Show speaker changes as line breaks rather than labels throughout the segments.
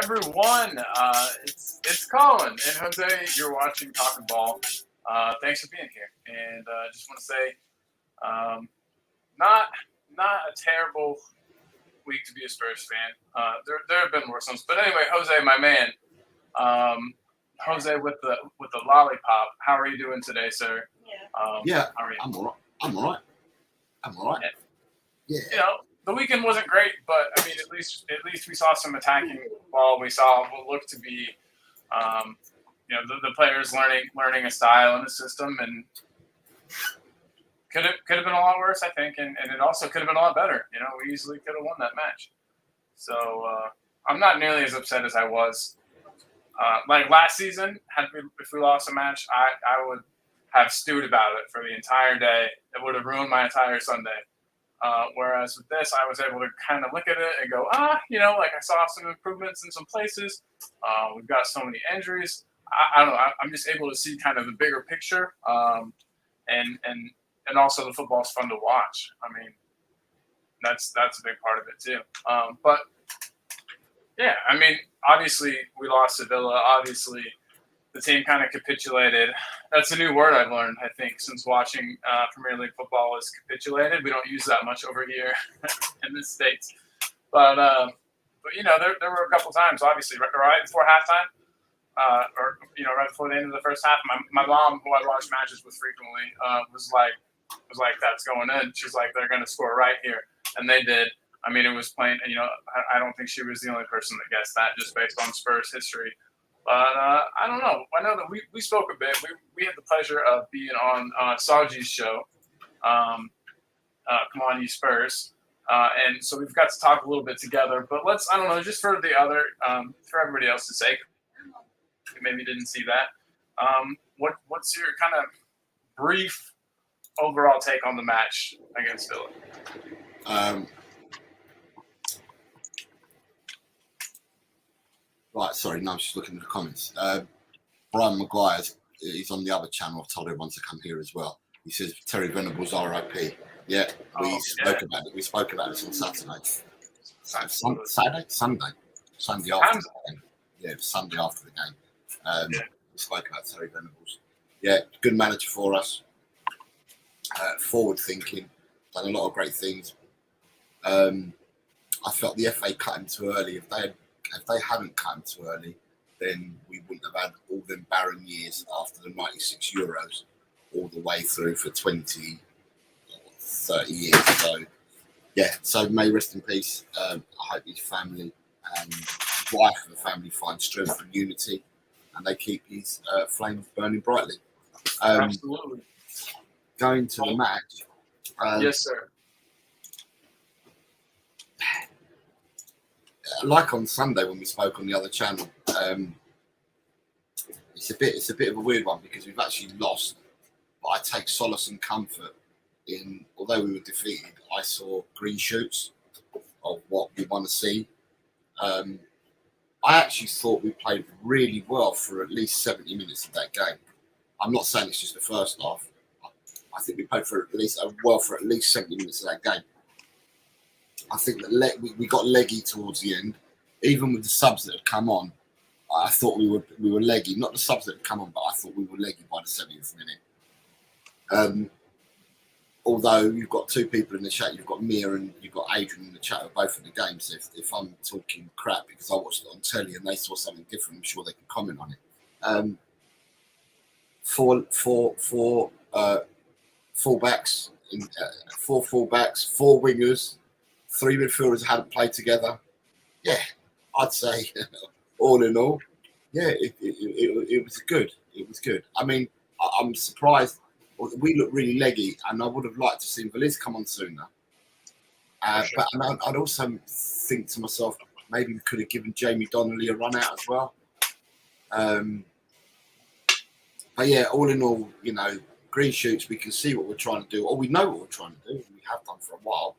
everyone. It's Colin and Jose. You're watching Talking Ball. Thanks for being here, and just want to say, not not a terrible week to be a Spurs fan. There have been worse ones, but anyway, Jose, my man, Jose with the lollipop. How are you doing today, sir?
Yeah,
how are you?
I'm all right. Yeah.
You know, the weekend wasn't great, but I mean, at least we saw some attacking ball. We saw what looked to be, the players learning a style and a system, and could have been a lot worse, I think, and it also could have been a lot better. You know, we easily could have won that match. So I'm not nearly as upset as I was like last season. If we lost a match, I would have stewed about it for the entire day. It would have ruined my entire Sunday. Whereas with this, I was able to kind of look at it and go, I saw some improvements in some places. We've got so many injuries. I don't know. I'm just able to see kind of the bigger picture. And also the football's fun to watch. I mean, that's a big part of it too. But yeah, I mean, obviously we lost to Villa. Obviously the team kind of capitulated. That's a new word I've learned, I think, since watching Premier League football is capitulated. We don't use that much over here in the States. But there were a couple times, obviously, right before halftime, right before the end of the first half. My mom, who I watch matches with frequently, was like, that's going in. She's like, they're going to score right here. And they did. I mean, it was plain. I don't think she was the only person that guessed that just based on Spurs history. But I don't know. I know that we spoke a bit. We had the pleasure of being on Saji's show, Come On You Spurs. And so we've got to talk a little bit together. But I don't know, just for for everybody else to say, who maybe didn't see that, what's your kind of brief overall take on the match against Villa?
Right, sorry, no, I'm just looking at the comments. Brian Maguire is on the other channel. I've told everyone to come here as well. He says Terry Venables RIP. Yeah, we spoke about it. We spoke about this on Saturday. Sunday after the game. Yeah, it was Sunday after the game. We spoke about Terry Venables. Yeah, good manager for us. Forward thinking, done a lot of great things. I felt the FA cut him too early. If they hadn't cut him too early, then we wouldn't have had all them barren years after the 96 Euros all the way through for 20 or 30 years. So, yeah, so may rest in peace. I hope his family and wife and the family find strength and unity and they keep his flame burning brightly.
Absolutely.
Going to the match.
Yes, sir.
Like on Sunday when we spoke on the other channel, it's a bit of a weird one because we've actually lost, but I take solace and comfort in, although we were defeated, I saw green shoots of what we want to see. I actually thought we played really well for at least 70 minutes of that game. I'm not saying it's just the first half. I think we played for at least 70 minutes of that game. I think that we got leggy towards the end. Even with the subs that had come on, I thought we were leggy. Not the subs that had come on, but I thought we were leggy by the 70th minute. Although you've got two people in the chat, you've got Mia and you've got Adrian in the chat of both of the games. If I'm talking crap because I watched it on telly and they saw something different, I'm sure they can comment on it. Four fullbacks, four fullbacks, four wingers. Three midfielders hadn't played together. Yeah, I'd say all in all, yeah, it was good. It was good. I mean, I'm surprised. We look really leggy, and I would have liked to see Veliz come on sooner. But I'd also think to myself, maybe we could have given Jamie Donnelly a run out as well. But yeah, all in all, green shoots, we can see what we're trying to do, or we know what we're trying to do. We have done for a while.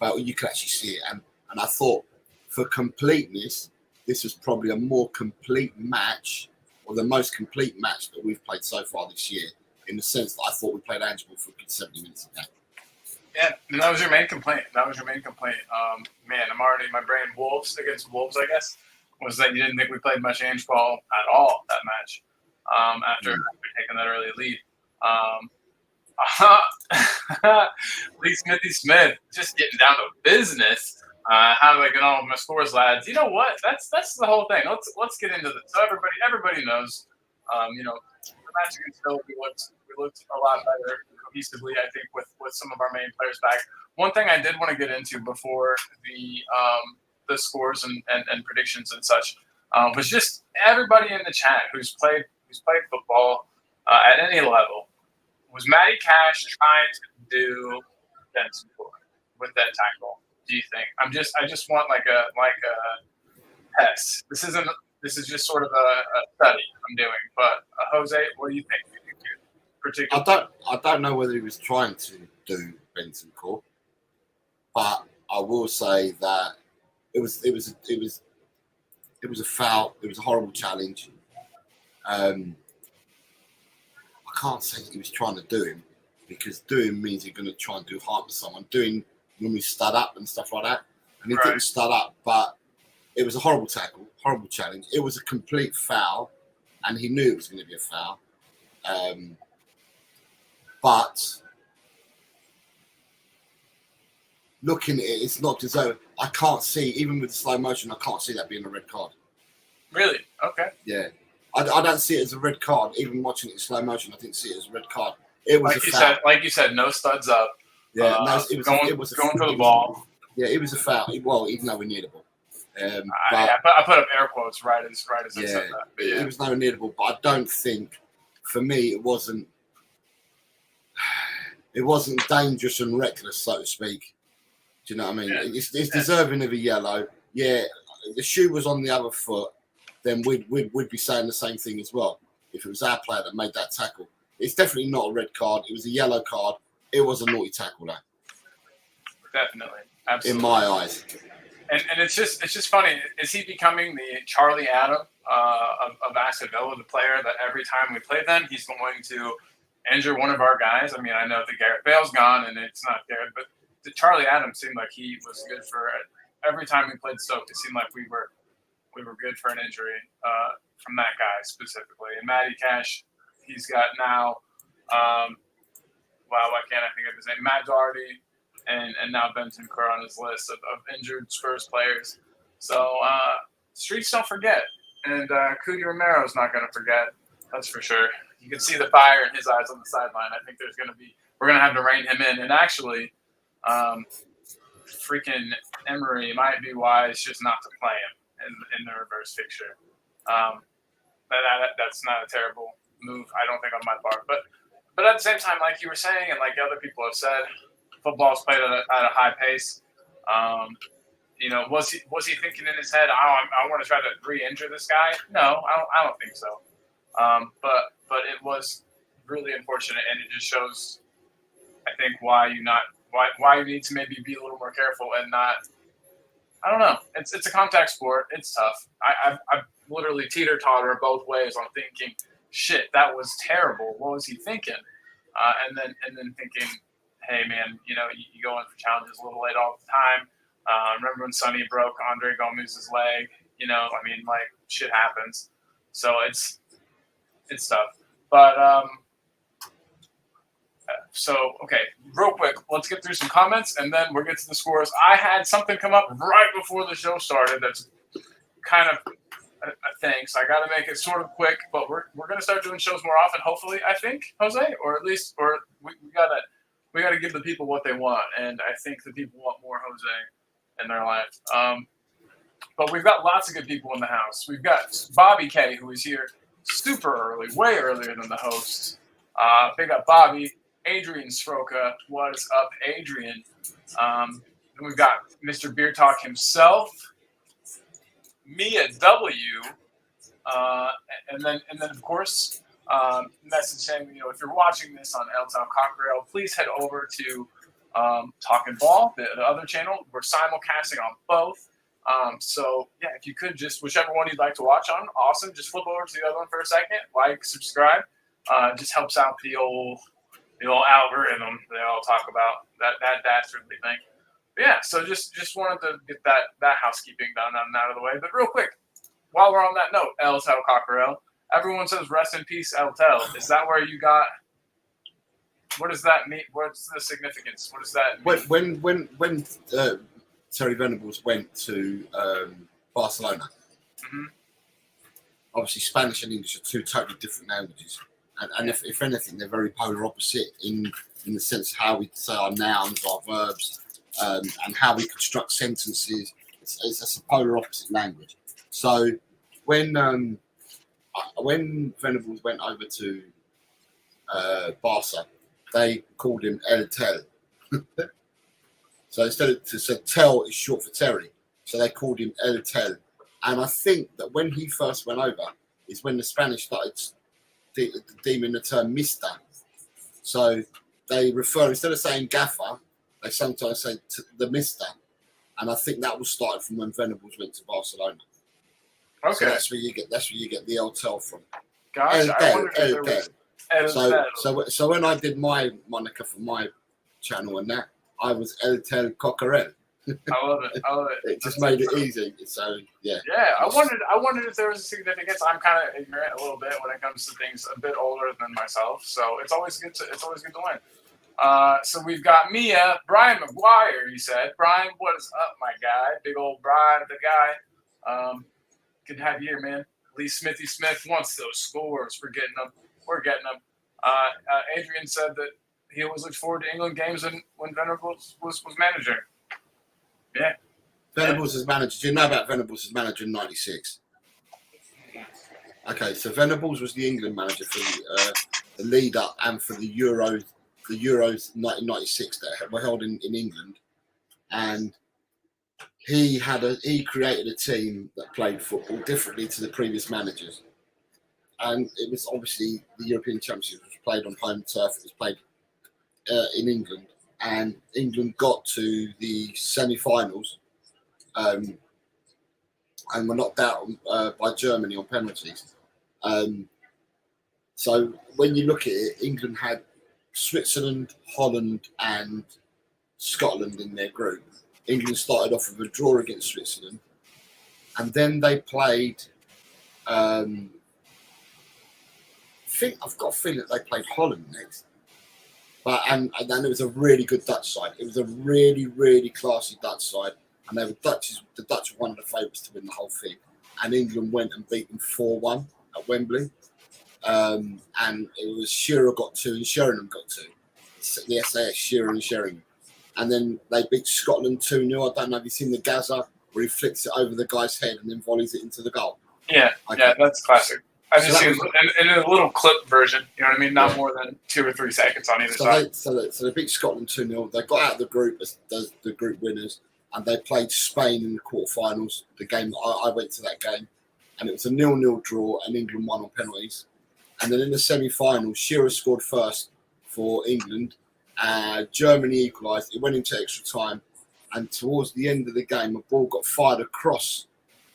But you can actually see it. And I thought for completeness, this was probably a more complete match, or the most complete match that we've played so far this year, in the sense that I thought we played Angeball for a good 70 minutes a game.
Yeah, and that was your main complaint. Man, my brain Wolves against Wolves, I guess. was that you didn't think we played much Ange ball at all that match after taking that early lead. Lee Smithy Smith just getting down to business. How do I get on with my scores, lads? You know what? That's the whole thing. Let's get into this. So everybody knows. The match against Philly, we looked a lot better cohesively. I think with some of our main players back. One thing I did want to get into before the scores and predictions and such was just everybody in the chat who's played football at any level. Was Matty Cash trying to do Benson with that tackle? Do you think? I just want like a test. This is just sort of a study I'm doing. But Jose, what do you think? Particularly,
I don't know whether he was trying to do Benson Court, but I will say that it was a foul. It was a horrible challenge. I can't say he was trying to do him, because doing means you're going to try and do harm to someone. Doing when we stud up and stuff like that, and he didn't stud up, but it was a horrible tackle, horrible challenge. It was a complete foul, and he knew it was going to be a foul. But looking at it, it's not deserved. I can't see, even with the slow motion, I can't see that being a red card.
Really? Okay.
Yeah. I don't see it as a red card. Even watching it in slow motion, I didn't see it as a red card. It was a foul.
Like you said, no studs up.
Yeah, it was
going for the ball.
Yeah, it was a foul. Well, even though we needed the ball.
I put up air quotes right as I said that. But
It was nowhere near the ball, but I don't think, for me, it wasn't dangerous and reckless, so to speak. Do you know what I mean? Yeah. It's deserving of a yellow. Yeah, if the shoe was on the other foot, then we'd be saying the same thing as well. If it was our player that made that tackle, it's definitely not a red card. It was a yellow card. It was a naughty tackle, though.
Definitely, absolutely.
In my eyes.
And it's just funny. Is he becoming the Charlie Adam of Aston Villa, the player that every time we play them, he's going to injure one of our guys? I mean, I know that Garrett Bale's gone, and it's not Garrett, but Charlie Adams seemed like he was good for it. Every time we played Stoke, it seemed like we were good for an injury from that guy specifically. And Matty Cash, he's got now, why can't I think of his name? Matt Doherty and now Benton Kerr on his list of injured Spurs players. So streets don't forget, and Cudi Romero's not going to forget. That's for sure. You can see the fire in his eyes on the sideline. I think we're going to have to rein him in. And actually, freaking Inury might be wise just not to play him in the reverse fixture. That's not a terrible move, I don't think, on my part. But at the same time, like you were saying, and like other people have said, football's played at a high pace. Was he thinking in his head, I want to try to re-injure this guy? No, I don't think so. But it was really unfortunate, and it just shows, I think, why you need to maybe be a little more careful and not. I don't know. It's a contact sport. It's tough. I've literally teeter-totter both ways on thinking, shit, that was terrible. What was he thinking? And then thinking, hey man, you go in for challenges a little late all the time. Remember when Sonny broke Andre Gomez's leg? Shit happens. So it's tough. But okay, real quick, let's get through some comments and then we'll get to the scores. I had something come up right before the show started that's kind of a thing, so I got to make it sort of quick. But we're going to start doing shows more often, hopefully. I think, Jose, or at least, we gotta give the people what they want, and I think the people want more Jose in their life. But we've got lots of good people in the house. We've got Bobby K, who is here super early, way earlier than the hosts. Big up Bobby. Adrian Sroka, what is up, Adrian? Then we've got Mr. Beer Talk himself, Mia W, and then of course, message saying, if you're watching this on El Town Cocktail, please head over to Talking Ball, the other channel. We're simulcasting on both. So yeah, if you could just whichever one you'd like to watch on, awesome. Just flip over to the other one for a second, like, subscribe. Just helps out the old algorithm they all talk about, that dastardly thing. But yeah, so just wanted to get that housekeeping done and out of the way. But real quick, while we're on that note, El Tel Cockerel, everyone says rest in peace, El Tel. Is that where you got? What does that mean? What's the significance? What does that mean?
When Terry Venables went to Barcelona, obviously Spanish and English are two totally different languages, and if anything, they're very polar opposite in the sense of how we say our nouns, our verbs, and how we construct sentences. It's a polar opposite language. So when Venables went over to Barca, they called him El Tel. So instead of Tel is short for Terry, so they called him El Tel. And I think that when he first went over is when the Spanish started deeming the term Mister. So they refer, instead of saying Gaffer, they sometimes say the Mister. And I think that was started from when Venables went to Barcelona.
Okay,
so that's where you get the El Tel from.
Gotcha. I wondered if there was El Tel.
So when I did my moniker for my channel and that, I was El Tel Cockerel.
I love it.
It just made it easy. So yeah.
Yeah, I wondered if there was a significance. I'm kind of ignorant a little bit when it comes to things a bit older than myself, so it's always good to learn. So we've got Mia, Brian McGuire. He said, Brian, what is up, my guy? Big old Brian, the guy. Good to have you here, man. Lee Smithy Smith wants those scores. We're getting them. Adrian said that he always looked forward to England games when Venables was manager. Yeah.
Venables as manager. Do you know about Venables as manager in '96? Okay, so Venables was the England manager for the lead up and for the Euros 1996 that were held in England, and he created a team that played football differently to the previous managers, and it was obviously the European Championship was played on home turf. It was played in England, and England got to the semi-finals and were knocked out by Germany on penalties. So when you look at it, England had Switzerland, Holland and Scotland in their group. England started off with a draw against Switzerland, and then they played I've got a feeling that they played Holland next. But and then it was a really good Dutch side. It was a really, really classy Dutch side, and the Dutch were one of the favourites to win the whole thing. And England went and beat them 4-1 at Wembley, and it was Shearer got 2 and Sheringham got 2. The SAS Shearer and Sheringham, and then they beat Scotland 2-0. I don't know if you've seen the Gaza where he flicks it over the guy's head and then volleys it into the goal.
Yeah,
okay.
Yeah, that's classic. I just see in a little clip version, you know what I mean? Not more than 2 or 3 seconds on either side.
So they beat Scotland 2-0. They got out of the group as the group winners, and they played Spain in the quarterfinals. The game I went to that game, and it was a 0-0 draw, and England won on penalties. And then in the semi-final, Shearer scored first for England. Germany equalised. It went into extra time, and towards the end of the game, a ball got fired across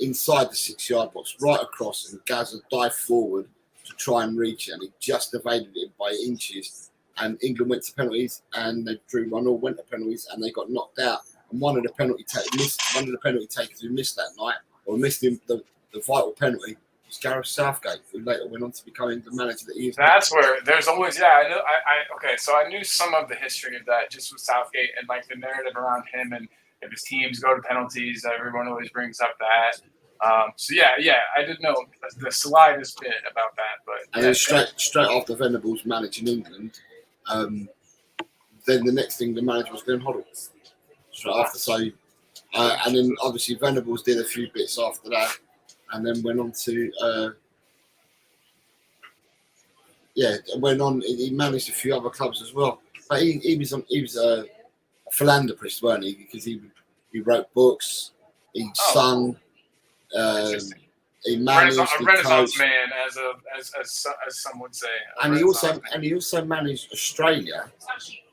inside the 6-yard box, right across, and Gaza dived forward to try and reach it, and he just evaded it by inches. And England went to penalties, and they drew 1-1, went to penalties, and they got knocked out. And one of the penalty takers who missed that night, or missed the vital penalty, was Gareth Southgate, who later went on to becoming the manager that he is.
That's where there's always okay. So I knew some of the history of that just with Southgate and like the narrative around him, and if his teams go to penalties, everyone always brings up that. So I didn't know the slightest bit about that, but
and then straight after Venables managing England, then the next thing the manager was Glenn Hoddle. Straight after, so and then obviously Venables did a few bits after that, and then went on to he managed a few other clubs as well. But he was a philanthropist, weren't he? Because he wrote books, he sung. He managed
a Renaissance man, as some would say.
And he also managed Australia,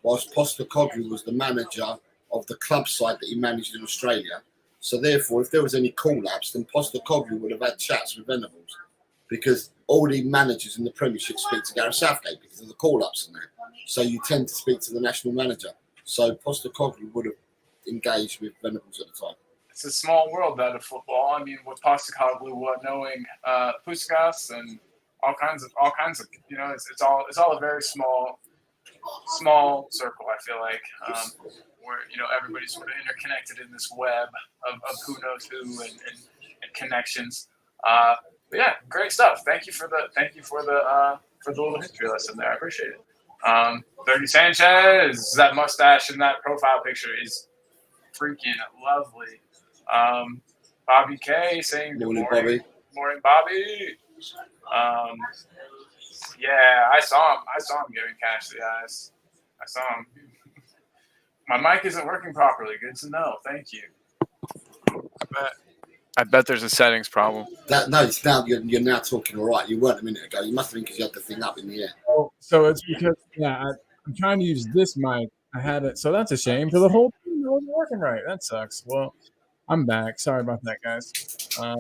whilst Postecoglou was the manager of the club side that he managed in Australia. So therefore, if there was any call-ups, then Postecoglou would have had chats with Venables, because all the managers in the Premiership speak to Gareth Southgate because of the call-ups and that. So you tend to speak to the national manager. So Postecoglou would have engaged with Venables at the time.
it's a small world that of football. I mean, with Postacoglu, knowing Puskas and all kinds of it's all a very small circle. I feel like where everybody's sort of interconnected in this web of who knows who and connections. But yeah, great stuff. Thank you for the little history lesson there. I appreciate it. 30 Sanchez, that mustache in that profile picture is freaking lovely. Bobby K saying good morning.
Bobby.
Morning, Bobby. Yeah, I saw him giving Cash the eyes. I saw him. My mic isn't working properly. Good to know. Thank you. I bet there's a settings problem.
No, it's now you're now talking all right. You weren't a minute ago. You must have been because you had the thing up in the air.
Oh, so it's because I'm trying to use this mic. I had it, so that's a shame. For the whole thing wasn't working right. That sucks. Well, I'm back. Sorry about that, guys.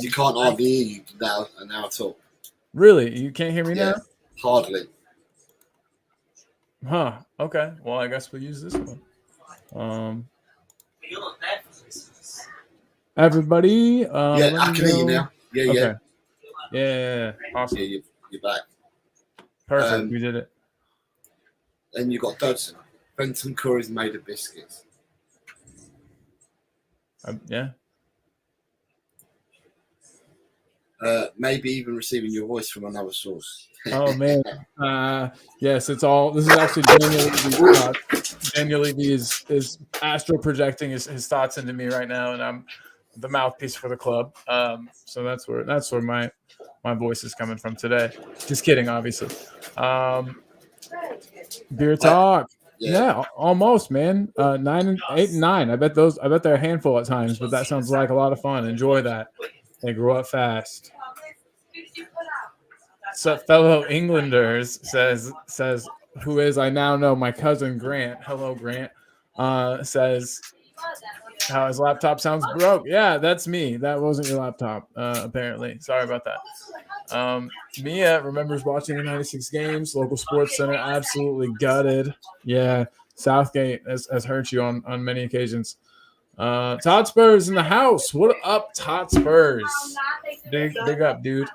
You can't hardly hear you now at all.
Really? You can't hear me now?
Hardly.
Huh. Okay. Well, I guess we'll use this one. Everybody.
I can hear you now. Yeah,
okay. Yeah. Awesome.
Yeah, you're back.
Perfect. We did it.
Then you got Dodson. Benton Curry's made of biscuits.
Yeah.
Maybe even receiving your voice from another source.
Oh man. Yes, it's all. This is actually Daniel Levy is astral projecting his thoughts into me right now, and I'm the mouthpiece for the club. So that's where my voice is coming from today. Just kidding, obviously. Beer talk. Yeah, almost, man. 9 and 8 and 9. I bet they're a handful at times, but that sounds like a lot of fun. Enjoy that. They grow up fast. So fellow Englanders says who is I now know my cousin Grant. Hello, Grant. Says how his laptop sounds broke. Yeah, that's me. That wasn't your laptop, apparently. Sorry about that. Mia remembers watching the 96 games. Local sports center absolutely gutted. Yeah, Southgate has hurt you on many occasions. Todd Spurs in the house. What up, Todd Spurs? Big up, dude.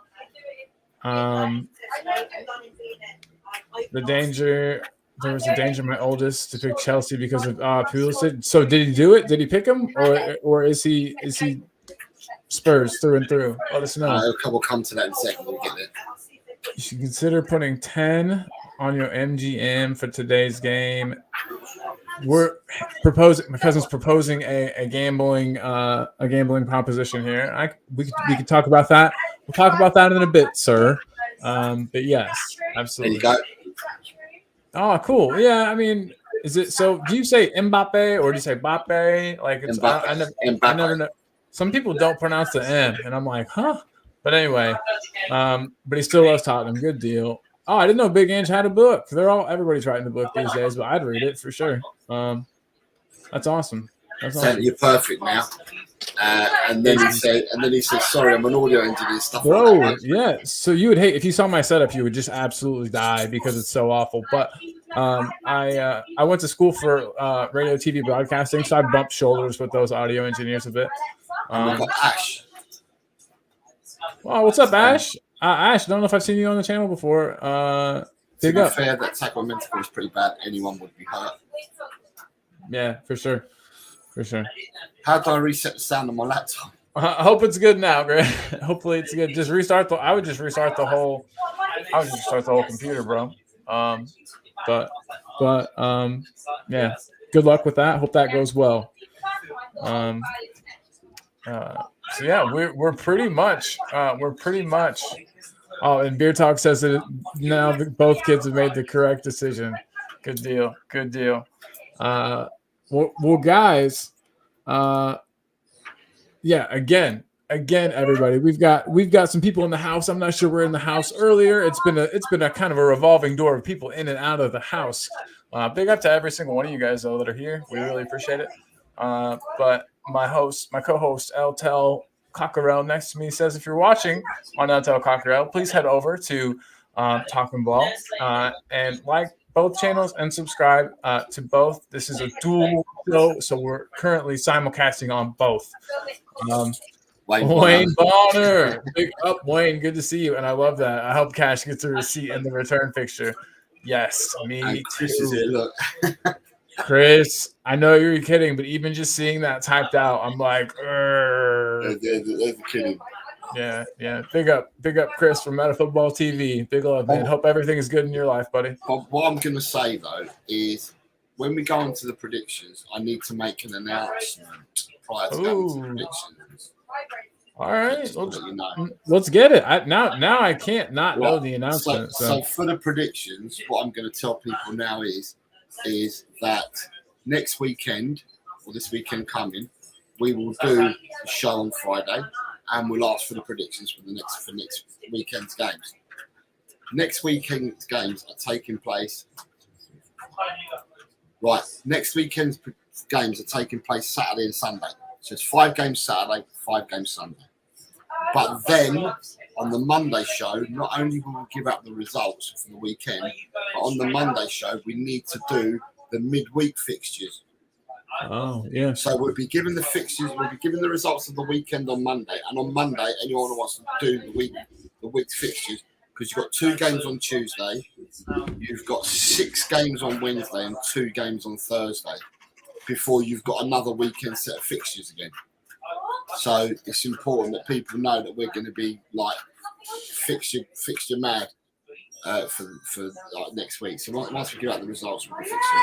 There was a danger. My oldest to pick Chelsea because of Pulisic. So did he do it? Did he pick him, or is he Spurs through and through? Let us know.
We'll come to that in a second. We'll get there.
You should consider putting 10 on your MGM for today's game. We're proposing. My cousin's proposing a gambling proposition here. We could talk about that. We'll talk about that in a bit, sir. But yes, absolutely.
There you go.
Oh, cool. Yeah, I mean, is it so? Do you say Mbappe or do you say Bappe? Like, it's I never know. Some people don't pronounce the M, and I'm like, huh. But anyway, but he still loves Tottenham. Good deal. Oh, I didn't know Big Ange had a book. Everybody's writing the book these days, but I'd read it for sure. That's awesome.
You're perfect now. And then he said, sorry, I'm an audio engineer. Stuff
Bro,
like that.
Yeah. So you would hate if you saw my setup, you would just absolutely die because it's so awful. But I went to school for radio, TV broadcasting, so I bumped shoulders with those audio engineers a bit.
We've got Ash.
Oh, what's up, Ash? Ash, I don't know if I've seen you on the channel before.
To be fair, that tackle mental is pretty bad. Anyone would be hurt.
Yeah, for sure.
How do I reset the sound on my laptop?
I hope it's good now, Greg. Hopefully it's good. Just restart I would just restart the whole computer, bro. Yeah. Good luck with that. Hope that goes well. So yeah, we're pretty much. Oh, and Beer Talk says that now both kids have made the correct decision. Good deal. Well, guys. Yeah. Again, everybody, we've got some people in the house. I'm not sure we're in the house earlier. It's been a kind of a revolving door of people in and out of the house. Big up to every single one of you guys though that are here. We really appreciate it. But my co-host Eltel Cockerell next to me says, if you're watching on Eltel Cockerell, please head over to Talking Ball and like both channels and subscribe to both. This is a dual show, so we're currently simulcasting on both. Wayne Bonner. Big up, Wayne. Good to see you. And I love that. I hope Cash gets a receipt in the return fixture. Yes, me
And Chris
too.
is here. Look,
Chris, I know you're kidding, but even just seeing that typed out, I'm like,
there's the kidding.
yeah. Big up, Chris from Meta Football TV. Big love, man. Hope everything is good in your life, buddy.
But what I'm going to say though is, when we go into the predictions, I need to make an announcement prior to going to the predictions.
All right,
You know.
let's get it. Now I can't not know the announcement.
So for the predictions, what I'm going to tell people now is that next weekend, or this weekend coming, we will do the show on Friday, and we'll ask for the predictions for next weekend's games. Next weekend's games are taking place. Right, next weekend's games are taking place Saturday and Sunday. So it's 5 games Saturday, 5 games Sunday. But then on the Monday show, not only will we give out the results for the weekend, but on the Monday show, we need to do the midweek fixtures.
Oh, yeah.
So we'll be giving the fixtures, we'll be giving the results of the weekend on Monday. And on Monday, anyone who wants to do the week's fixtures, because you've got 2 games on Tuesday, you've got 6 games on Wednesday and 2 games on Thursday before you've got another weekend set of fixtures again. So it's important that people know that we're going to be like fixture mad for like next week. So once we give out the results, we'll be fixture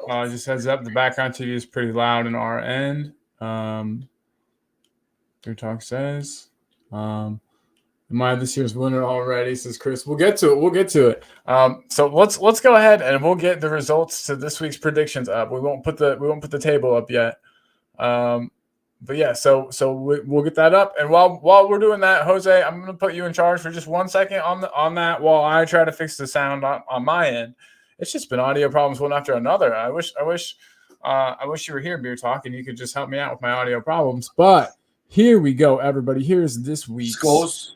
mad.
Just heads up, the background TV is pretty loud in our end. Their talk says, am I this year's winner already? Says Chris. We'll get to it. So let's go ahead and we'll get the results to this week's predictions up. We won't put the table up yet. But yeah, so we'll get that up. And while we're doing that, Jose, I'm going to put you in charge for just 1 second on that while I try to fix the sound on my end. It's just been audio problems one after another. I wish you were here, Beer Talk, and you could just help me out with my audio problems. But here we go, everybody. Here's this week's
scores.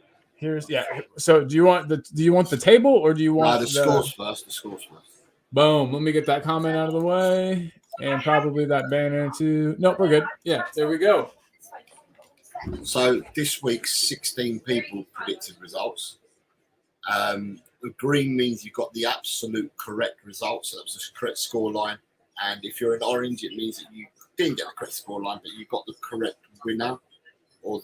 So do you want the table or do you want
the scores first? The scores first.
Boom. Let me get that comment out of the way. And probably that banner too. Nope, we're good. Yeah, there we go.
So this week's 16 people predicted results. The green means you got the absolute correct result, so that was the correct score line. And if you're in orange, it means that you didn't get the correct score line, but you got the correct winner, or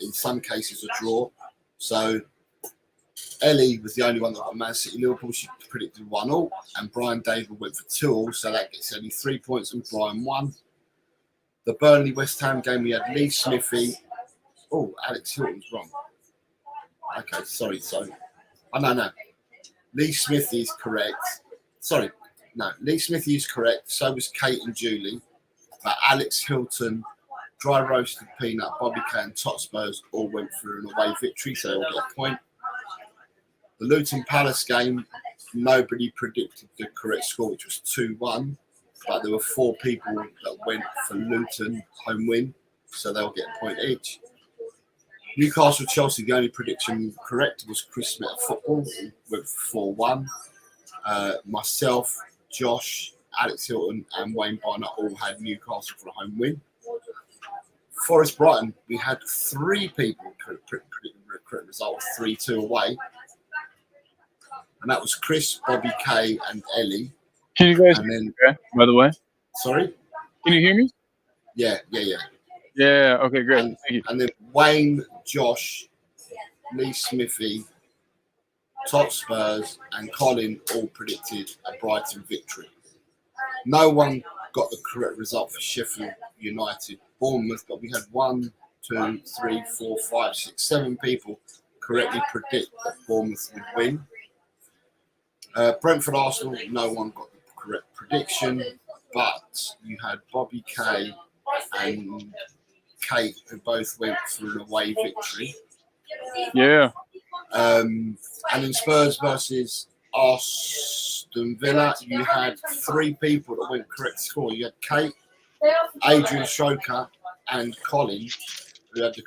in some cases a draw. So Ellie was the only one that got Man City Liverpool. She predicted 1-1, and Brian David went for 2-2, so that gets only 3 points, and Brian won. The Burnley West Ham game, we had Lee Smithy. Oh, Alex Hilton's wrong. Okay, sorry. Oh, no. Lee Smithy is correct. Lee Smithy is correct. So was Kate and Julie. But Alex Hilton, Dry Roasted Peanut, Bobby K and Totspurs all went for an away victory, so they'll get a point. The Luton Palace game, nobody predicted the correct score, which was 2-1. But there were 4 people that went for Luton home win, so they'll get a point each. Newcastle Chelsea, the only prediction correct was Chris Smith Football, who went for 4-1. Myself, Josh, Alex Hilton, and Wayne Bonner all had Newcastle for a home win. Forest Brighton, we had 3 people predict the correct result, 3-2 away. And that was Chris, Bobby K, and Ellie.
Can you guys hear me, by the way?
Sorry?
Can you hear me?
Yeah.
Yeah, okay, great. Thank you.
And then Wayne, Josh, Lee Smithy, Top Spurs, and Colin all predicted a Brighton victory. No one got the correct result for Sheffield United. Bournemouth, but we had 1, 2, 3, 4, 5, 6, 7 people correctly predict that Bournemouth would win. Brentford Arsenal, no one got the correct prediction, but you had Bobby K and Kate who both went for an away victory.
Yeah.
And in Spurs versus Aston Villa, you had 3 people that went correct score. You had Kate, Adrian Shoker, and Colin who had the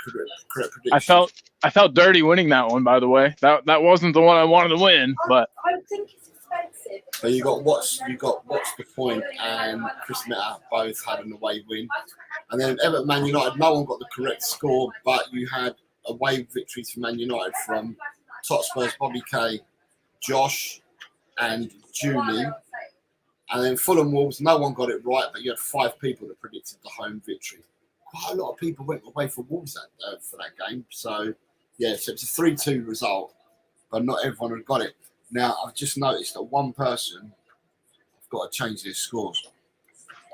correct prediction.
I felt dirty winning that one, by the way. That wasn't the one I wanted to win, but
I think it's expensive
So you got What's the Point and Chris Meta both had an away win, and then Everton Man United. No one got the correct score, but you had away victories for Man United from Totspurs, Bobby K, Josh, and Julie. And then Fulham Wolves, no one got it right, but you had 5 people that predicted the home victory. Quite a lot of people went away for Wolves for that game. So, yeah, so it's a 3-2 result, but not everyone had got it. Now, I've just noticed that one person have got to change their scores,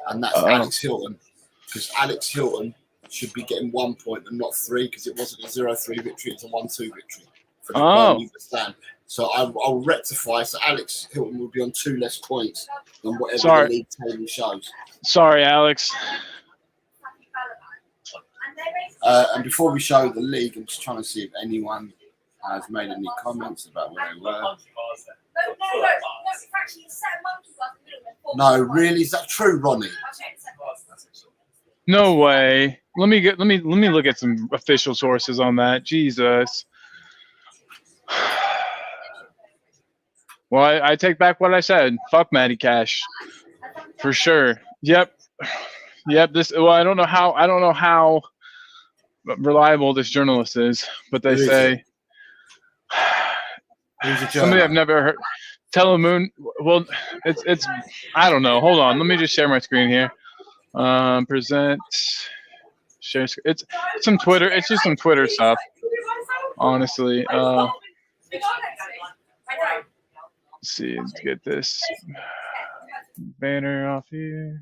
and that's Alex Hilton, because Alex Hilton should be getting 1 point and not 3, because it wasn't a 0-3 victory, it's a 1-2 victory for the Burnley stand. So I'll rectify. So Alex Hilton will be on 2 less points than whatever the league table shows.
Sorry, Alex.
And before we show the league, I'm just trying to see if anyone has made any comments about where they were. No, really? Is that true, Ronnie?
No way. Let me look at some official sources on that. Jesus. Well, I take back what I said. Fuck Matty Cash, for sure. Yep. This. Well, I don't know how reliable this journalist is, but they say somebody I've never heard. Telemoon. Well, it's. I don't know. Hold on. Let me just share my screen here. Present. Share. It's some Twitter. It's just some Twitter stuff. Honestly. Let's see, let's get this banner off here.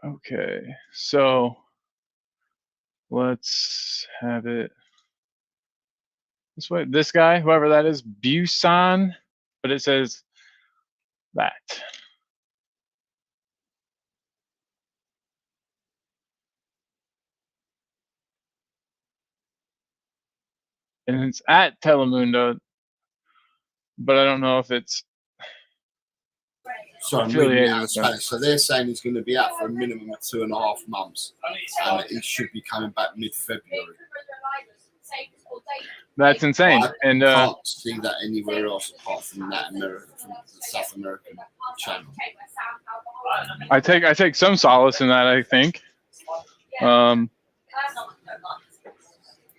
Okay, so let's have it this way. This guy, whoever that is, Busan, but it says that. And it's at Telemundo, but I don't know if it's
affiliated with Spanish. So they're saying he's going to be out for a minimum of 2.5 months, and he should be coming back mid-February.
That's insane.
I can't see that anywhere else apart from that from the South American channel.
I take some solace in that, I think.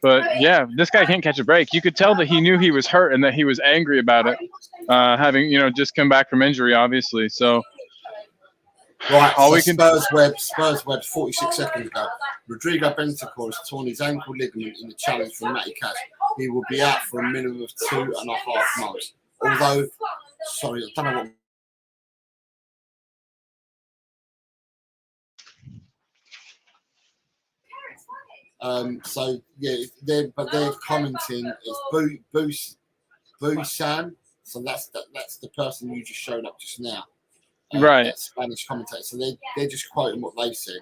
But yeah, this guy can't catch a break. You could tell that he knew he was hurt and that he was angry about it, having just come back from injury, obviously. So,
right. All so we can Spurs web 46 seconds ago. Rodrigo Bentancur has torn his ankle ligament in the challenge from Matty Cash. He will be out for a minimum of 2.5 months. Although, sorry, I don't know what. So yeah, they're commenting it's Busan. So that's the person you just showed up just now,
right?
That Spanish commentator. So they're just quoting what they said.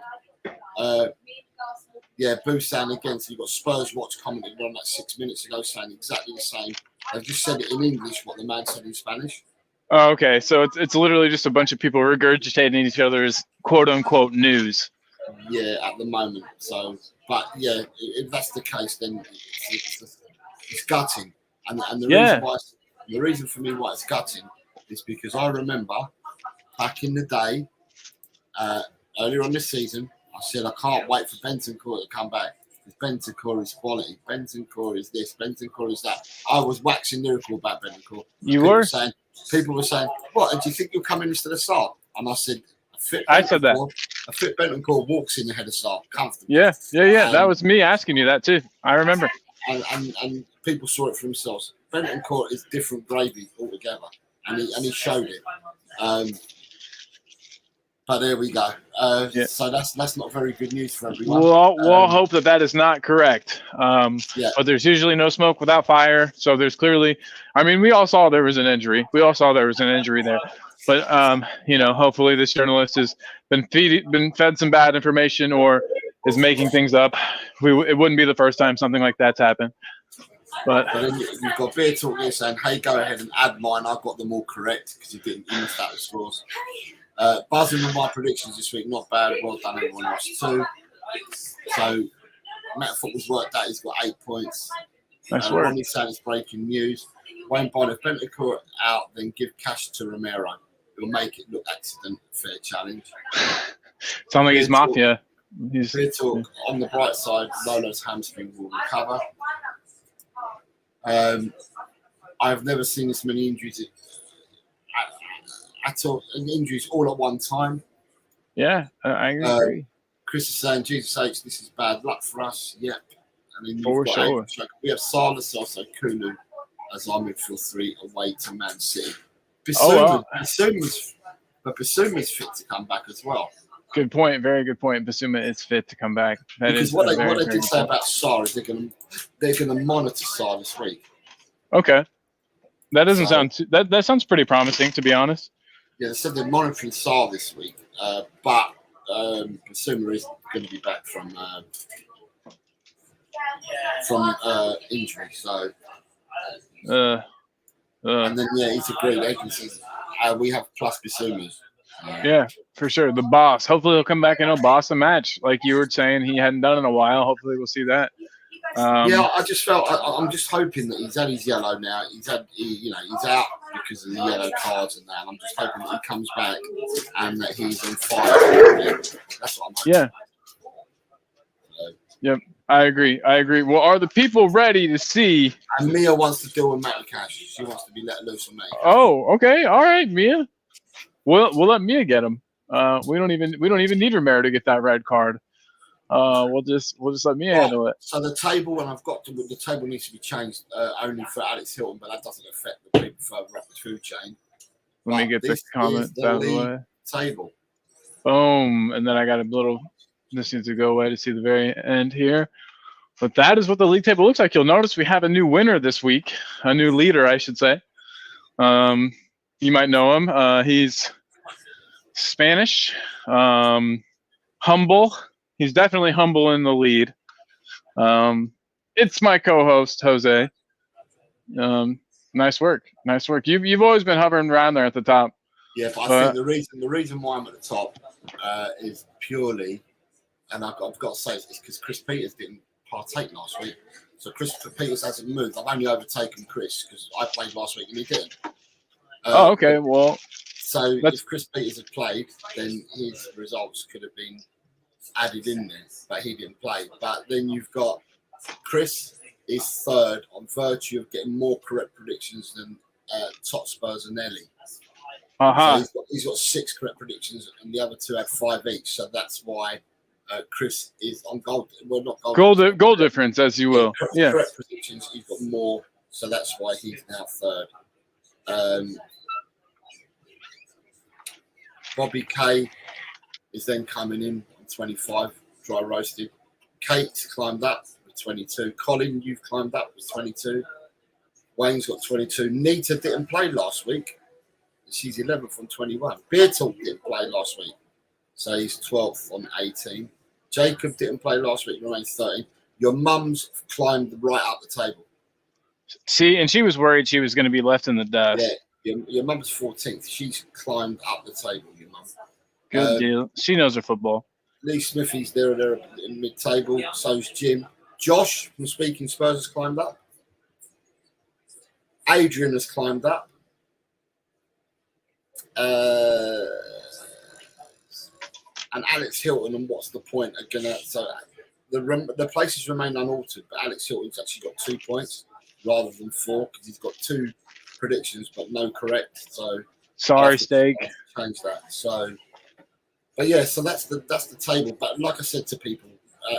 Yeah, Busan again. So you've got Spurs Watch commenting on that 6 minutes ago, saying exactly the same. They've just said it in English what the man said in Spanish.
Oh, okay, so it's literally just a bunch of people regurgitating each other's quote unquote news.
Yeah, at the moment. So, but yeah, if that's the case, then it's gutting. And the reason for me why it's gutting is because I remember back in the day, earlier on this season, I said I can't wait for Bentancur to come back. Bentancur is quality. Bentancur is this. Bentancur is that. I was waxing lyrical about Bentancur. People were saying, "What? And do you think you'll come in instead of Sarr?" And I said,
I said that.
A fit Bentancur walks in ahead of Sarr comfortably.
Yeah. That was me asking you that too. I remember.
And people saw it for themselves. Bentancur is different gravy altogether, and he showed it. But there we go. So that's not very good news for everyone.
We'll hope that is not correct. But there's usually no smoke without fire. So there's clearly, I mean, we all saw there was an injury. There. But hopefully this journalist has been fed some bad information or is making things up. It wouldn't be the first time something like that's happened. But
then you've got Beer Talk here saying, "Hey, go ahead and add mine. I've got them all correct because you missed out the scores." Buzzing with my predictions this week, not bad. Well done, everyone else too. So Matt Football's worked out. He's got 8 points.
Nice work.
Ronnie's saying it's breaking news. Wayne Bond, if Bentancur out, then give Cash to Romero. It'll make it look accident, fair challenge.
Sound like he's mafia. He's
Clear talk. On the bright side, Lolo's hamstring will recover. I've never seen this many injuries at all. Injuries all at one time.
Yeah, I agree.
Chris is saying, Jesus H, this is bad luck for us. Yep. I mean,
For sure.
We have Salas, also Kulu as our midfield 3 away to Man City. Basuma's fit to come back as well.
Good point. Very good point. Basuma is fit to come back.
Because what they did say about Sarr is they're gonna monitor Sarr this week.
Okay, that doesn't sound that sounds pretty promising, to be honest.
Yeah, they said they're monitoring Sarr this week, but Basuma is going to be back from injury. So, and then he's agreed. Agencies, we have plus Basumas.
Yeah, for sure. The boss. Hopefully he'll come back and he'll boss the match, like you were saying he hadn't done in a while. Hopefully we'll see that.
I just felt I'm just hoping that he's had his yellow now. He's out because of the yellow cards and that. And I'm just hoping that he comes back and that he's on fire. That's what I'm hoping.
Yeah. Yep, I agree. Well, are the people ready to see?
And Mia wants to deal with Matty Cash. She wants to be let loose on Matty Cash.
Oh, okay. All right, Mia. We'll let Mia get him. We don't even need Romero to get that red card. We'll just let Mia handle it.
So the table, the table needs to be changed only for Alex Hilton, but that doesn't affect the people further up the food chain.
Let me get the comment out of the way.
Table.
Boom, and then I got a little. This needs to go away to see the very end here. But that is what the league table looks like. You'll notice we have a new winner this week, a new leader, I should say. You might know him. He's Spanish, humble. He's definitely humble in the lead. It's my co-host, Jose. Nice work. You've always been hovering around there at the top.
Yeah, but I think the reason why I'm at the top is purely, and I've got to say, it's because Chris Peters didn't partake last week. So Chris Peters hasn't moved. I've only overtaken Chris because I played last week and he didn't.
Okay. Well,
so if Chris Peters had played, then his results could have been added in there, but he didn't play. But then you've got Chris is third on virtue of getting more correct predictions than Top Spurs and Ellie. So he's got 6 correct predictions, and the other 2 had 5 each. So that's why Chris is on gold. Well, not
goal difference, as you will.
Correct predictions. He's got more, so that's why he's now third. Bobby K is then coming in on 25, dry roasted. Kate's climbed up with 22. Colin, you've climbed up with 22. Wayne's got 22. Nita didn't play last week. She's 11th on 21. Beer Talk didn't play last week, so he's 12th on 18. Jacob didn't play last week, remains 13. Your mum's climbed right up the table.
See, and she was worried she was going to be left in the dust.
Yeah, your mum's 14th. She's climbed up the table, your mum.
Good deal. She knows her football.
Lee Smithy's there in mid-table. So's Jim. Josh from Speaking Spurs has climbed up. Adrian has climbed up. And Alex Hilton and What's the Point are gonna. So the places remain unaltered, but Alex Hilton's actually got 2 points rather than 4 because he's got 2 predictions but no correct. So
sorry, Steak.
Change that. So, but yeah, so that's the table. But like I said to people,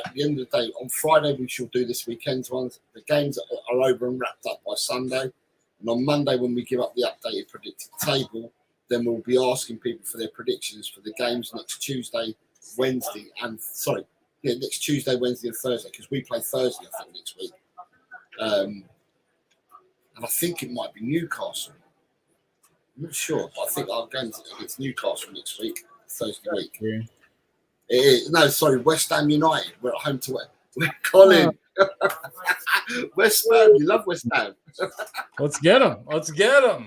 at the end of the day, on Friday we shall do this weekend's ones. The games are over and wrapped up by Sunday, and on Monday when we give up the updated predicted table, then we'll be asking people for their predictions for the games next Tuesday, Wednesday, next Tuesday, Wednesday, and Thursday, because we play Thursday, I think, next week. And I think it might be Newcastle. I'm not sure, but I think our game's against Newcastle next week, Thursday week. Yeah. It is. No, sorry, West Ham United. We're at home to Colin. West Ham, you love West Ham.
Let's get him.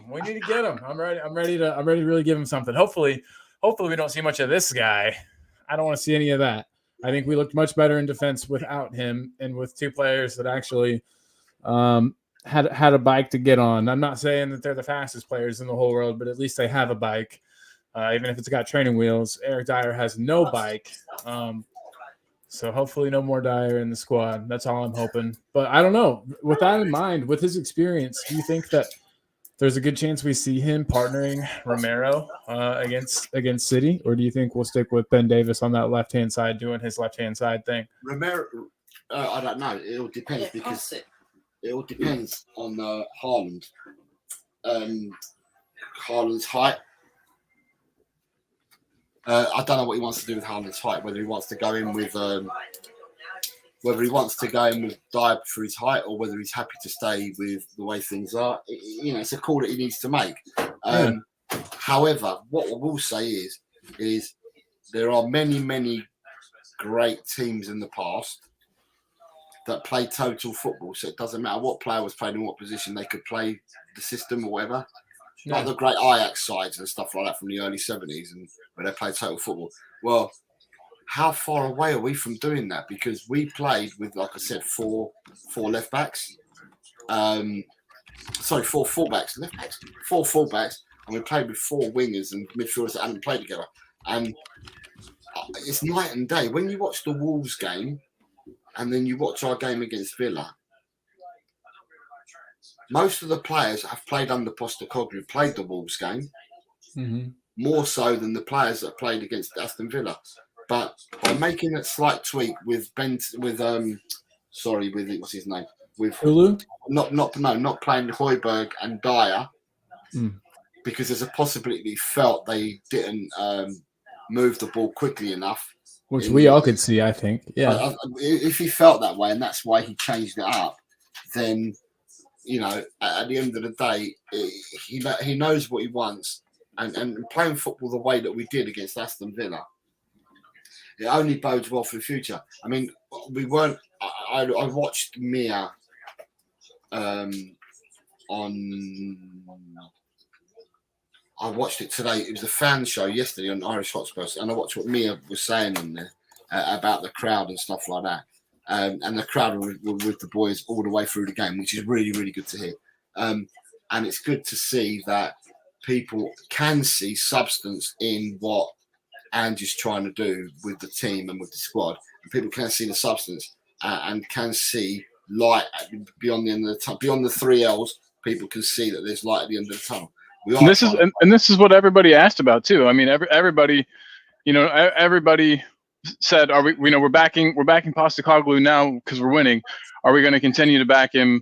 We need to get him. I'm ready to really give him something. Hopefully we don't see much of this guy. I don't want to see any of that. I think we looked much better in defense without him and with 2 players that actually had a bike to get on. I'm not saying that they're the fastest players in the whole world, but at least they have a bike, even if it's got training wheels. Eric Dyer has no bike, so hopefully no more Dyer in the squad. That's all I'm hoping. But I don't know. With that in mind, with his experience, do you think that there's a good chance we see him partnering Romero against City, or do you think we'll stick with Ben Davis on that left-hand side doing his left-hand side thing?
Romero, I don't know. It all depends because it all depends on Haaland. Haaland's height. I don't know what he wants to do with Haaland's height. Whether he wants to go in with Dyer for his height, or whether he's happy to stay with the way things are. It's a call that he needs to make. However, what I will say is there are many great teams in the past that play total football. So it doesn't matter what player was played in what position, they could play the system or whatever.
Yeah.
Like the great Ajax sides and stuff like that from the early 70s, and where they played total football. Well, how far away are we from doing that? Because we played with, like I said, four left backs. Four fullbacks, left backs, four fullbacks, and we played with four wingers and midfielders that hadn't played together. And it's night and day. When you watch the Wolves game, and then you watch our game against Villa, most of the players have played under Postecoglou, played the Wolves game, more so than the players that played against Aston Villa. But by making a slight tweak with what's his name? With
Hulu?
Not playing Højbjerg and Dyer, because there's a possibility he felt they didn't move the ball quickly enough.
Which we all could see, I think. Yeah.
If he felt that way and that's why he changed it up, then, at the end of the day, he knows what he wants. And playing football the way that we did against Aston Villa, it only bodes well for the future. I mean, we weren't. I watched Mia I watched it today. It was a fan show yesterday on Irish Hotspurs, and I watched what Mia was saying in there about the crowd and stuff like that. And the crowd were with the boys all the way through the game, which is really, really good to hear. And it's good to see that people can see substance in what Ange's trying to do with the team and with the squad. And people can see the substance and can see light beyond the end of the tunnel. Beyond the 3 L's, people can see that there's light at the end of the tunnel.
This is what everybody asked about too. I mean, everybody said, "Are we? We're backing Postecoglou now because we're winning. Are we going to continue to back him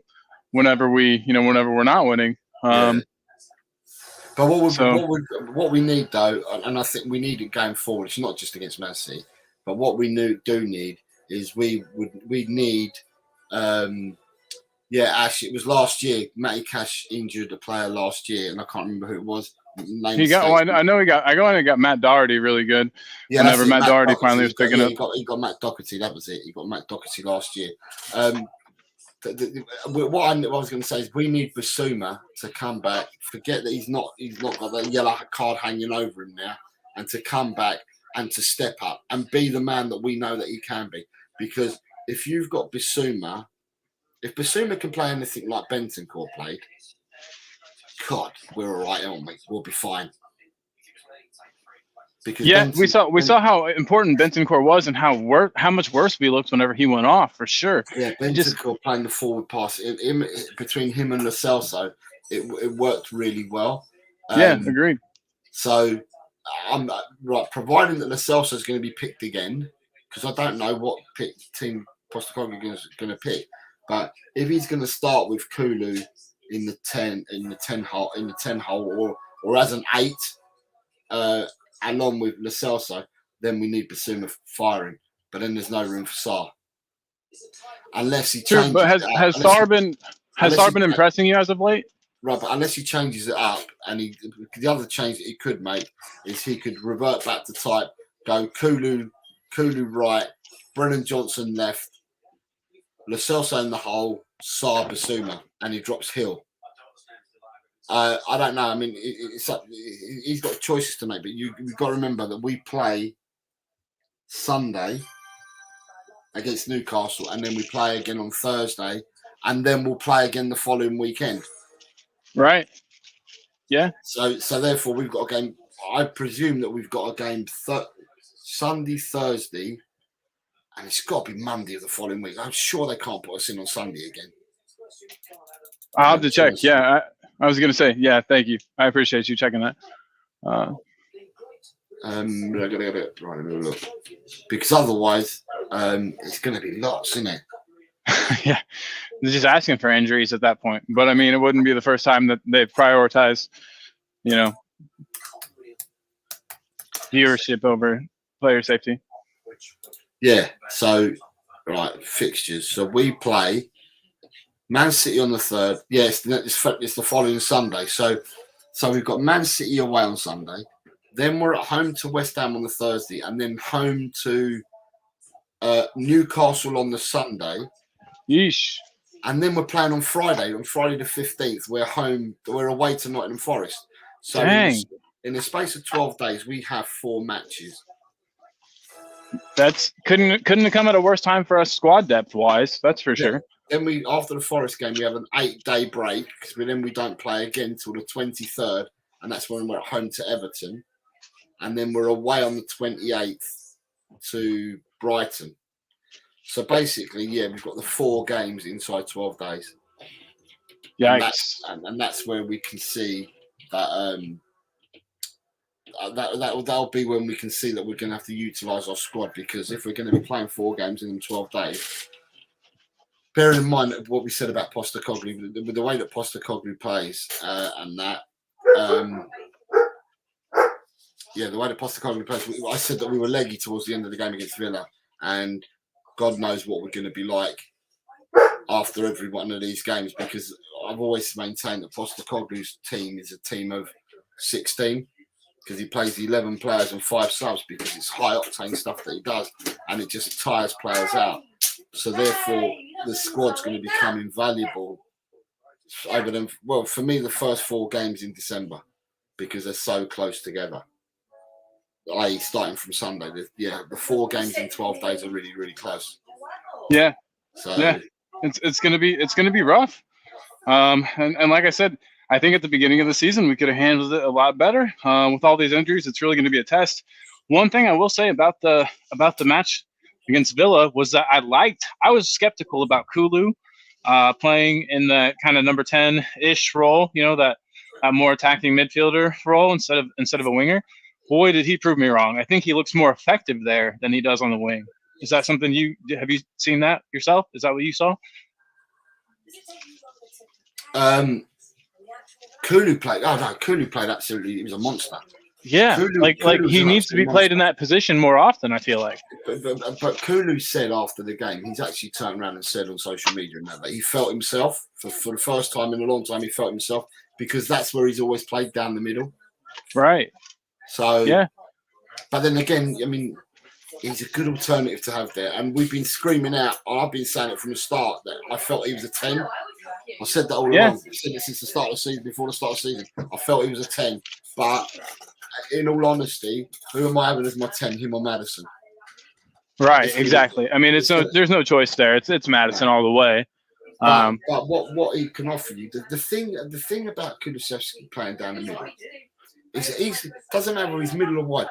whenever we're not winning?"
But what we need though, and I think we need it going forward. It's not just against Man City, but what we do need is we need. Actually, it was last year. Matty Cash injured a player last year, and I can't remember who it was. I got Matt Doherty really good. Yeah,
whenever Matt Doherty finally was picking up.
He got Matt Doherty. That was it. He got Matt Doherty last year. What I was going to say is we need Basuma to come back. Forget that he's not got that yellow card hanging over him now, and to come back and to step up and be the man that we know that he can be. Because if you've got Basuma, if Basuma can play anything like Bentancur played, God, we're all right, aren't we? We'll be fine. Because
we saw how important Bentancur was and how much worse we looked whenever he went off, for sure.
Yeah, Bentancur playing the forward pass between him and Lo Celso, it worked really well.
Agreed.
So I'm right, providing that Lo Celso is going to be picked again, because I don't know what team Postecoglou is going to pick. But if he's going to start with Kulu in the 10 hole, or as an 8, along with Lo Celso, then we need Basuma firing. But then there's no room for Sarr, unless he changes.
But has Sarr been impressing you as of late?
Right, but unless he changes it up, and the other change that he could make is he could revert back to type, go Kulu right, Brennan Johnson left, Lo Celso in the hole, Sarr, Basuma, and he drops Hill. I don't know. I mean, he's got choices to make, but you've got to remember that we play Sunday against Newcastle, and then we play again on Thursday and then we'll play again the following weekend.
Right. Yeah.
So therefore we've got a game. I presume that we've got a game Sunday, Thursday, and it's got to be Monday of the following week. I'm sure they can't put us in on Sunday again.
I'll have to check. Yeah, I was going to say, yeah, thank you. I appreciate you checking that.
Look. Because otherwise, it's going to be lots, isn't it?
Yeah, they're just asking for injuries at that point. But I mean, it wouldn't be the first time that they've prioritized, viewership over player safety.
Yeah. So, right, fixtures. So we play Man City on the 3rd. Yeah, it's the following Sunday. So we've got Man City away on Sunday. Then we're at home to West Ham on the Thursday, and then home to Newcastle on the Sunday.
Yeesh.
And then we're playing on Friday the 15th. We're away to Nottingham Forest. So
Dang.
in the space of 12 days, we have 4 matches.
That's couldn't have come at a worse time for us squad depth wise. That's for sure.
Then after the Forest game, we have an 8-day break because then we don't play again till the 23rd, and that's when we're at home to Everton. And then we're away on the 28th to Brighton. So basically, yeah, we've got the 4 games inside 12 days.
Yikes.
And that's where we can see that that'll be when we can see that we're going to have to utilise our squad, because if we're going to be playing 4 games in 12 days, bearing in mind what we said about Postecoglou, with the way that Postecoglou plays and that, the way that Postecoglou plays, I said that we were leggy towards the end of the game against Villa, and God knows what we're going to be like after every one of these games, because I've always maintained that Postecoglou's team is a team of 16, because he plays 11 players and 5 subs, because it's high octane stuff that he does, and it just tires players out. So therefore, the squad's going to become invaluable over them. Well, for me, the first 4 games in December, because they're so close together. I.e., starting from Sunday, the 4 games in 12 days are really, really close.
Yeah.
So
yeah, it's gonna be rough. And like I said, I think at the beginning of the season we could have handled it a lot better. With all these injuries, it's really going to be a test. One thing I will say about the match against Villa was that I was skeptical about Kulu playing in the kind of number 10-ish role, that more attacking midfielder role instead of a winger. Boy, did he prove me wrong. I think he looks more effective there than he does on the wing. Is that something have you seen that yourself? Is that what you saw?
Kulu played. Oh no, Kulu played absolutely. He was a monster.
Yeah, Kulu he needs to be played in that position more often, I feel like.
But Kulu said after the game, he's actually turned around and said on social media that he felt himself for the first time in a long time. He felt himself, because that's where he's always played, down the middle.
Right.
So
yeah.
But then again, I mean, he's a good alternative to have there. And we've been screaming out. I've been saying it from the start that I felt he was a 10. I said that all along. I said it since the start of the season, before the start of the season. I felt he was a 10. But in all honesty, who am I having as my 10, him or Maddison?
Right, exactly. I mean, there's no choice there. It's Maddison all the way.
But what he can offer you, the thing about Kulusevski playing down the middle is that he doesn't matter if he's middle or wide.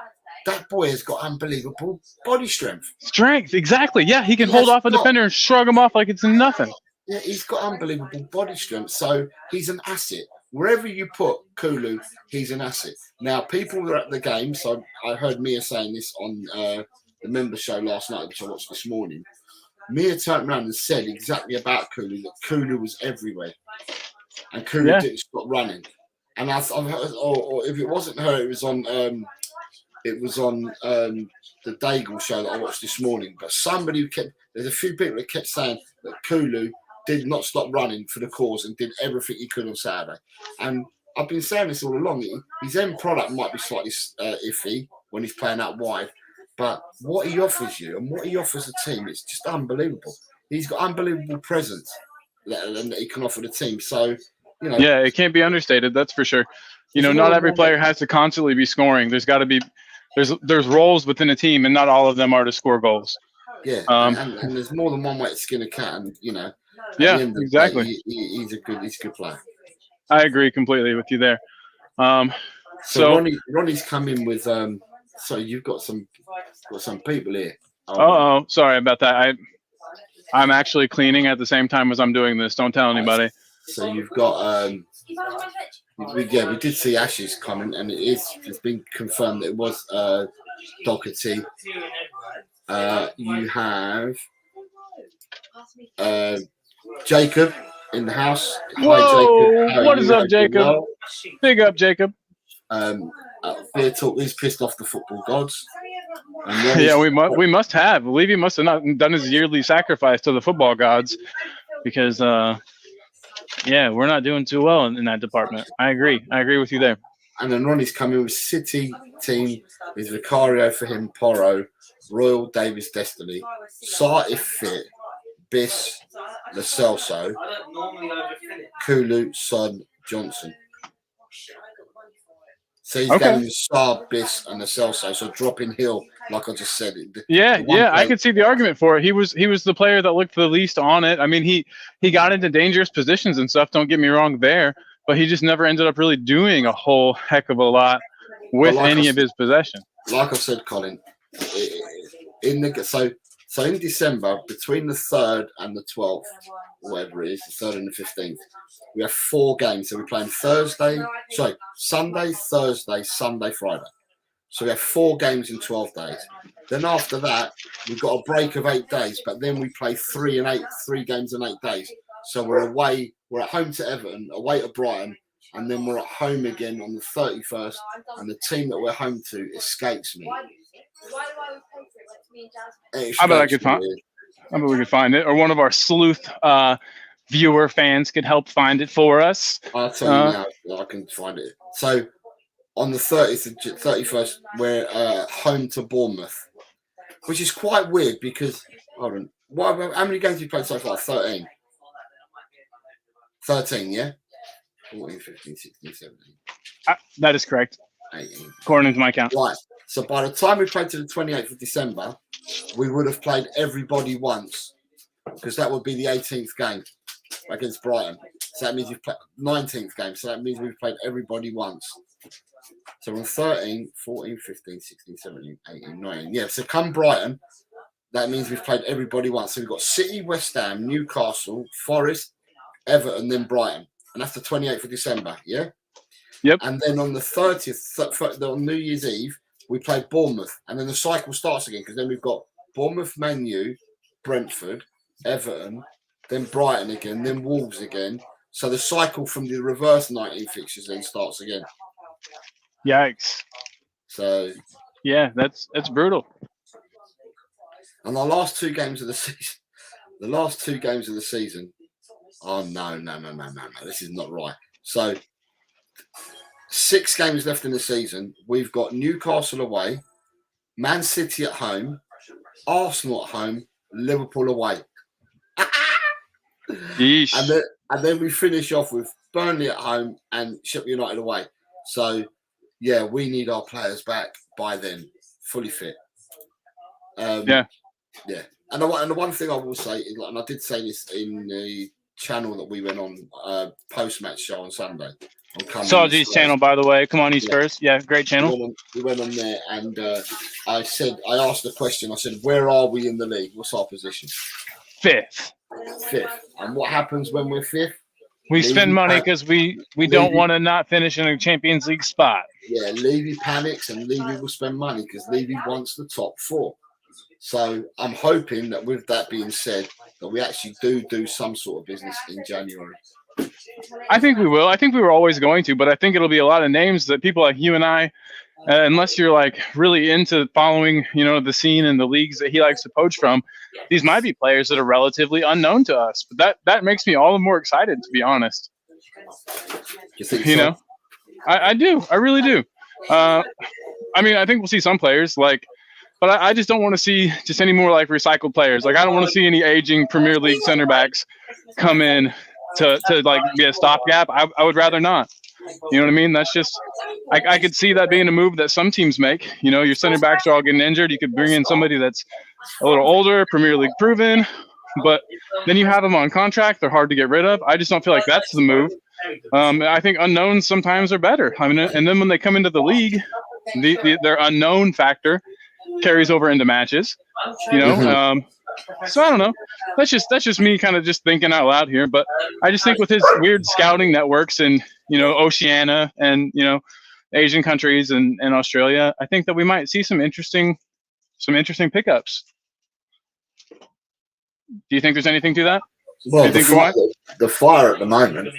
That boy has got unbelievable body strength.
Strength, exactly. Yeah, he can hold off a defender and shrug him off like it's nothing.
Yeah, he's got unbelievable body strength. So he's an asset. Wherever you put Kulu, he's an asset. Now, people were at the game, so I heard Mia saying this on the member show last night, which I watched this morning. Mia turned around and said exactly about Kulu, that Kulu was everywhere. And Kulu didn't stop running. And I've heard, or if it wasn't her, it was on the Daigle show that I watched this morning. But there's a few people that kept saying that Kulu did not stop running for the cause and did everything he could on Saturday. And I've been saying this all along. His end product might be slightly iffy when he's playing out wide, but what he offers you and what he offers the team is just unbelievable. He's got unbelievable presence that he can offer the team. So,
yeah, it can't be understated. That's for sure. Not every player has to constantly be scoring. There's got to be there's roles within a team, and not all of them are to score goals.
Yeah, and there's more than one way to skin a cat. And
Yeah,
the end of the
exactly.
day, he's a good player.
I agree completely with you there.
So Ronnie's come in with so you've got some people here.
Oh, sorry about that. I'm actually cleaning at the same time as I'm doing this. Don't tell anybody.
So you've got we did see Ash's comment, and it's been confirmed that it was Doherty. You have Jacob in the house.
Whoa!
Hi, Jacob.
What is up, Jacob?
Well?
Big up, Jacob.
Beer Talk is pissed off the football gods.
Yeah, we must have. Levy must have not done his yearly sacrifice to the football gods, because we're not doing too well in that department. I agree with you there.
And then Ronnie's coming with City team is Vicario for him, Porro, Royal, Davis, Destiny, Sar if fit, Biss, Lo Celso, Kulu, Son, Johnson. So he's going with Sar, Biss, and Lo Celso. So dropping Hill, like I just said.
I could see the argument for it. He was the player that looked the least on it. I mean, he got into dangerous positions and stuff. Don't get me wrong there, but he just never ended up really doing a whole heck of a lot with any of his possession.
Like I said, Colin, so in December, between the 3rd and the 12th, whatever it is, the 3rd and the 15th, we have 4 games. So we're playing Sunday, Thursday, Sunday, Friday. So we have 4 games in 12 days. Then after that, we've got a break of 8 days, but then we play 3 games in 8 days. So we're at home to Everton, away to Brighton, and then we're at home again on the 31st, and the team that we're home to escapes me.
I bet we could find it, or one of our sleuth viewer fans could help find it for us.
I'll tell you now, I can find it. So on the 31st, we're home to Bournemouth, which is quite weird because, hold on, how many games have you played so far? 13. 13, yeah? 14, 15, 16, 17.
That is correct.
18.
According to my count.
Right. So by the time we played to the 28th of December, we would have played everybody once, because that would be the 18th game against Brighton. So that means you've played 19th game. So that means we've played everybody once. So on 13, 14, 15, 16, 17, 18, 19. Yeah, so come Brighton, that means we've played everybody once. So we've got City, West Ham, Newcastle, Forest, Everton, then Brighton. And that's the 28th of December, yeah?
Yep.
And then on the 30th, on New Year's Eve, we play Bournemouth. And then the cycle starts again, because then we've got Bournemouth, Man U, Brentford, Everton, then Brighton again, then Wolves again. So the cycle from the reverse 19 fixtures then starts again.
Yikes.
So
yeah, that's brutal.
And the last 2 games of the season, oh no, this is not right. So 6 games left in the season. We've got Newcastle away, Man City at home, Arsenal at home, Liverpool away. And then we finish off with Burnley at home and Sheffield United away. So yeah, we need our players back by then, fully fit. Yeah. And the one thing I will say is, and I did say this in the channel that we went on, post-match show on Sunday.
Saw G's channel, by the way. Come on, East First. Yeah, great channel.
We went on there, and I asked the question. I said, "Where are we in the league? What's our position?"
5th.
5th. And what happens when we're 5th?
We spend money because we don't want to not finish in a Champions League spot.
Yeah, Levy panics, and Levy will spend money because Levy wants the top 4. So I'm hoping that, with that being said, that we actually do some sort of business in January.
I think we will. I think we were always going to, but I think it'll be a lot of names that people like you and I, unless you're like really into following, the scene and the leagues that he likes to poach from, these might be players that are relatively unknown to us. But that makes me all the more excited, to be honest.
You think so?
I do. I really do. I think we'll see some players but I just don't want to see just any more like recycled players. Like, I don't want to see any aging Premier League center backs come in to like be a stopgap. I would rather not. You know what I mean? That's just, I could see that being a move that some teams make. Your center backs are all getting injured. You could bring in somebody that's a little older, Premier League proven, but then you have them on contract. They're hard to get rid of. I just don't feel like that's the move. I think unknowns sometimes are better. I mean, and then when they come into the league, their unknown factor carries over into matches. So I don't know. That's just me kind of just thinking out loud here. But I just think with his weird scouting networks in Oceania and Asian countries and Australia, I think that we might see some interesting pickups. Do you think there's anything to that?
Well, the fire at the moment,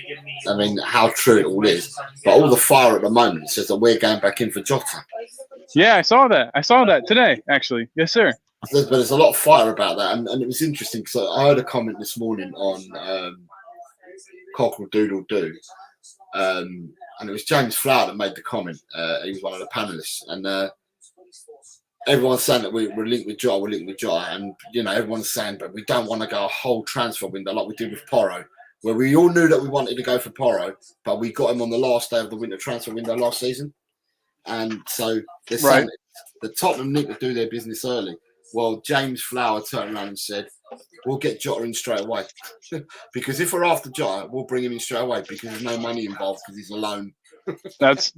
I mean, how true it all is, but all the fire at the moment says that we're going back in for Jota.
Yeah, I saw that today, actually. Yes, sir.
But there's a lot of fire about that, and it was interesting because I heard a comment this morning on Cockerel Doodle Doo, and it was James Flower that made the comment. He was one of the panelists, and everyone's saying that we're linked with Jota, and everyone's saying, but we don't want to go a whole transfer window like we did with Porro, where we all knew that we wanted to go for Porro, but we got him on the last day of the winter transfer window last season, and so they're saying the Tottenham need to do their business early. Well, James Flower turned around and said, we'll get Jota in straight away. Because if we're after Jota, we'll bring him in straight away because there's no money involved because he's a loan.
That's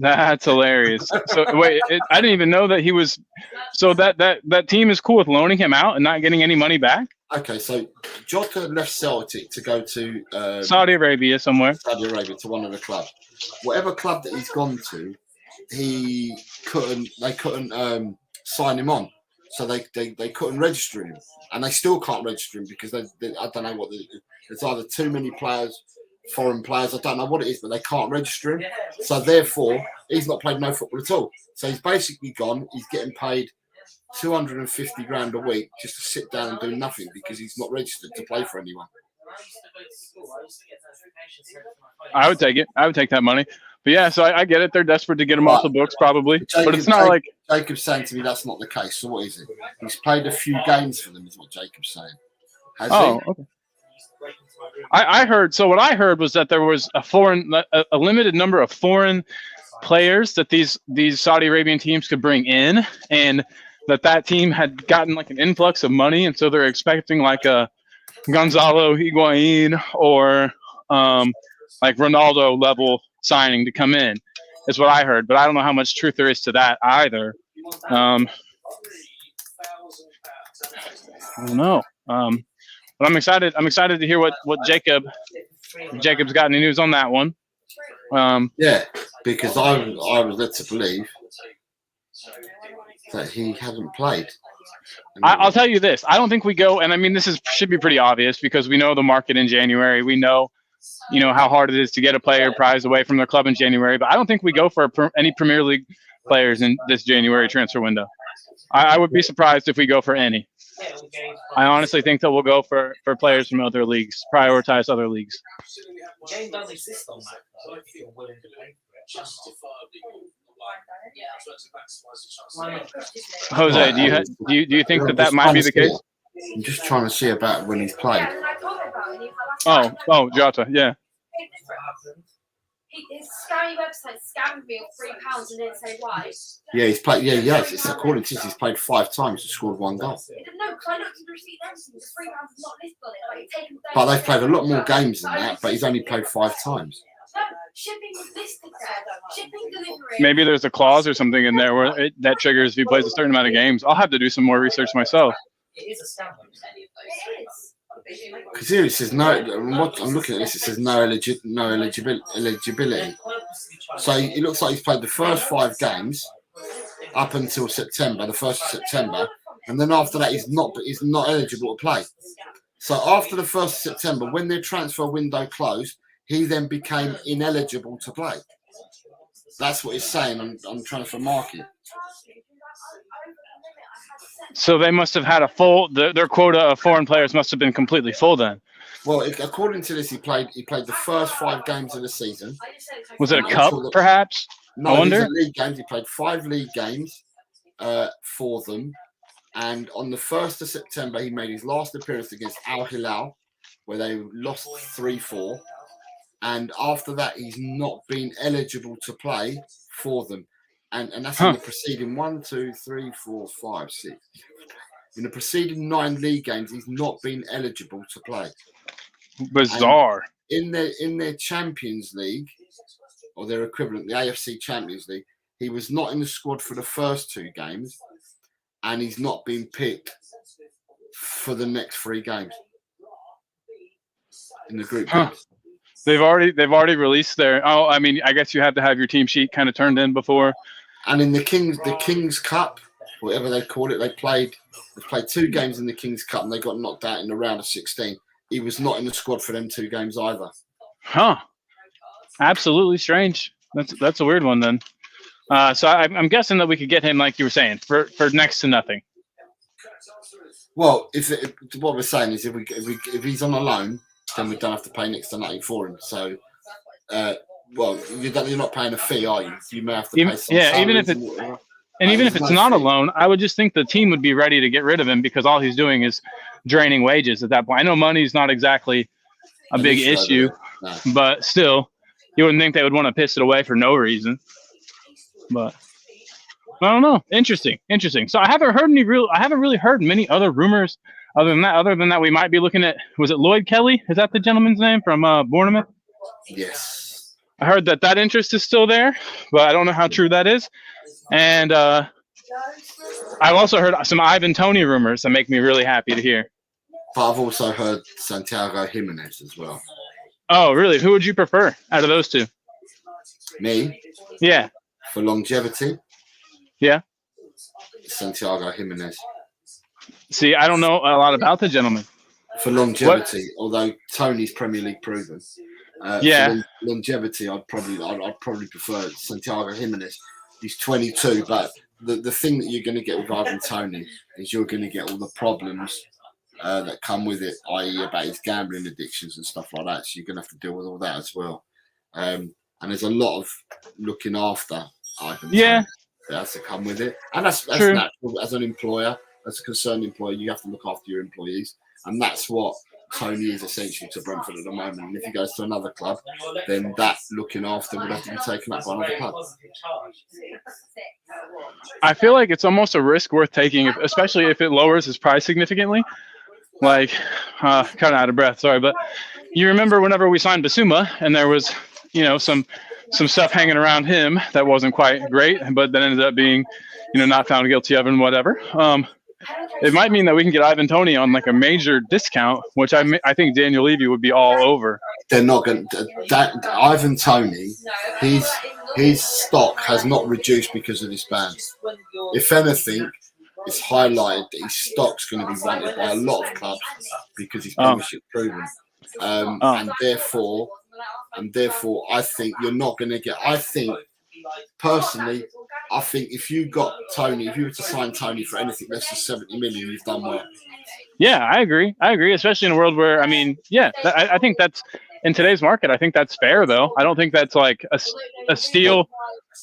hilarious. So wait, I didn't even know that he was. So that team is cool with loaning him out and not getting any money back?
Okay, so Jota left Celtic to go to
Saudi Arabia somewhere.
Saudi Arabia to one of the clubs. Whatever club that he's gone to, they couldn't sign him on. So they couldn't register him, and they still can't register him because I don't know there's either too many players, foreign players, I don't know what it is, but they can't register him. So therefore, he's not played no football at all. So he's basically gone. He's getting paid 250 grand a week just to sit down and do nothing because he's not registered to play for anyone.
I would take it. I would take that money. But yeah, so I get it. They're desperate to get him off the books, probably. But it's not like
Jacob's saying to me that's not the case. So what is it? He's played a few games for them, is what Jacob's saying. Has he?
Okay. I heard. So what I heard was that there was a limited number of foreign players that these Saudi Arabian teams could bring in, and that team had gotten like an influx of money, and so they're expecting like a Gonzalo Higuain or like Ronaldo level signing to come in, is what I heard. But I don't know how much truth there is to that either. I don't know. But I'm excited. I'm excited to hear what Jacob's got any news on that one.
Yeah, because I was led to believe that he hasn't played.
I'll tell you this. I don't think we go, and I mean, should be pretty obvious because we know the market in January. We know, how hard it is to get a player prized away from their club in January. But I don't think we go for any Premier League players in this January transfer window. I would be surprised if we go for any. I honestly think that we'll go for players from other leagues, prioritize other leagues.
Game does exist on that, though, if you're willing to pay for it.
Jose, do you think that might be the case?
I'm just trying to see about when he's played.
Oh, Jota, yeah.
His scammy website scammed me of £3 and didn't say why.
Yeah, he's played. Yeah, yes. It's according to this, he's played 5 times and scored 1 goal.
No, because I looked at the receipt and the £3 is not listed on it. Like, taken
but they've played a lot more games than that. But he's only played 5 times.
No, shipping was listed there. Shipping, delivery.
Maybe there's a clause or something in there where that triggers if he plays a certain amount of games. I'll have to do some more research myself.
It is a scam.
It is.
Because here it says no. What I'm looking at this, it says no eligibility. So it looks like he's played the first 5 games up until September, the 1st of September, and then after that he's not eligible to play. So after the 1st of September, when their transfer window closed, he then became ineligible to play. That's what it's saying on transfer market.
So they must have had a full. Their quota of foreign players must have been completely full then.
Well, according to this, he played the first 5 games of the season.
Was it a cup, perhaps?
No,
I wonder.
League games. He played 5 league games for them, and on the 1st of September, he made his last appearance against Al Hilal, where they lost 3-4. And after that, he's not been eligible to play for them. And that's in the preceding 1, 2, 3, 4, 5, 6. In the preceding 9 league games, he's not been eligible to play.
Bizarre.
And in their Champions League, or their equivalent, the AFC Champions League, he was not in the squad for the first 2 games, and he's not been picked for the next 3 games in the group games.
They've already released their. Oh, I mean, I guess you have to have your team sheet kind of turned in before.
And in the King's Cup, whatever they call it, they played 2 games in the King's Cup, and they got knocked out in the round of 16. He was not in the squad for them 2 games either.
Huh. Absolutely strange. That's a weird one then. So I'm guessing that we could get him, like you were saying, for next to nothing.
Well, what we're saying is if he's on a loan, then we don't have to pay next to nothing for him. So, you're not paying a fee, are you? You may have to pay some.
Yeah, even if it's not a loan, I would just think the team would be ready to get rid of him because all he's doing is draining wages at that point. I know money's not exactly a big issue, but still, you wouldn't think they would want to piss it away for no reason. But I don't know. Interesting. So I haven't really heard many other rumors other than that we might be looking at, was it Lloyd Kelly? Is that the gentleman's name from Bournemouth?
Yes.
I heard that interest is still there, but I don't know how true that is. And I've also heard some Ivan Toney rumors that make me really happy to hear.
But I've also heard Santiago Jimenez as well.
Oh, really? Who would you prefer out of those 2?
Me?
Yeah.
For longevity?
Yeah.
Santiago Jimenez.
See, I don't know a lot about the gentleman.
For longevity, although Tony's Premier League proven. For longevity, I'd probably prefer Santiago Jimenez. He's 22, but the thing that you're going to get with Ivan Toney is you're going to get all the problems that come with it, i.e. about his gambling addictions and stuff like that. So you're going to have to deal with all that as well. And there's a lot of looking after Ivan Toney that has to come with it. And that's natural. As an employer, as a concerned employer, you have to look after your employees. And that's what Toney is essential to Brentford at the moment. And if he goes to another club, then that looking after would have to be taken up by another club.
I feel like it's almost a risk worth taking, especially if it lowers his price significantly. Like, kind of out of breath, sorry, but you remember whenever we signed Basuma and there was, some stuff hanging around him that wasn't quite great, but then ended up being, not found guilty of and whatever. It might mean that we can get Ivan Toney on like a major discount, which I think Daniel Levy would be all over.
They're not going to. Ivan Toney, his stock has not reduced because of this ban. If anything, it's highlighted that his stock's going to be wanted by a lot of clubs because his membership proven. And therefore, I think you're not going to get. Personally, I think if you got Toney, if you were to sign Toney for anything less than 70 million, you've done well.
Yeah, I agree, especially in a world where, I think that's, in today's market, I think that's fair, though. I don't think that's like a steal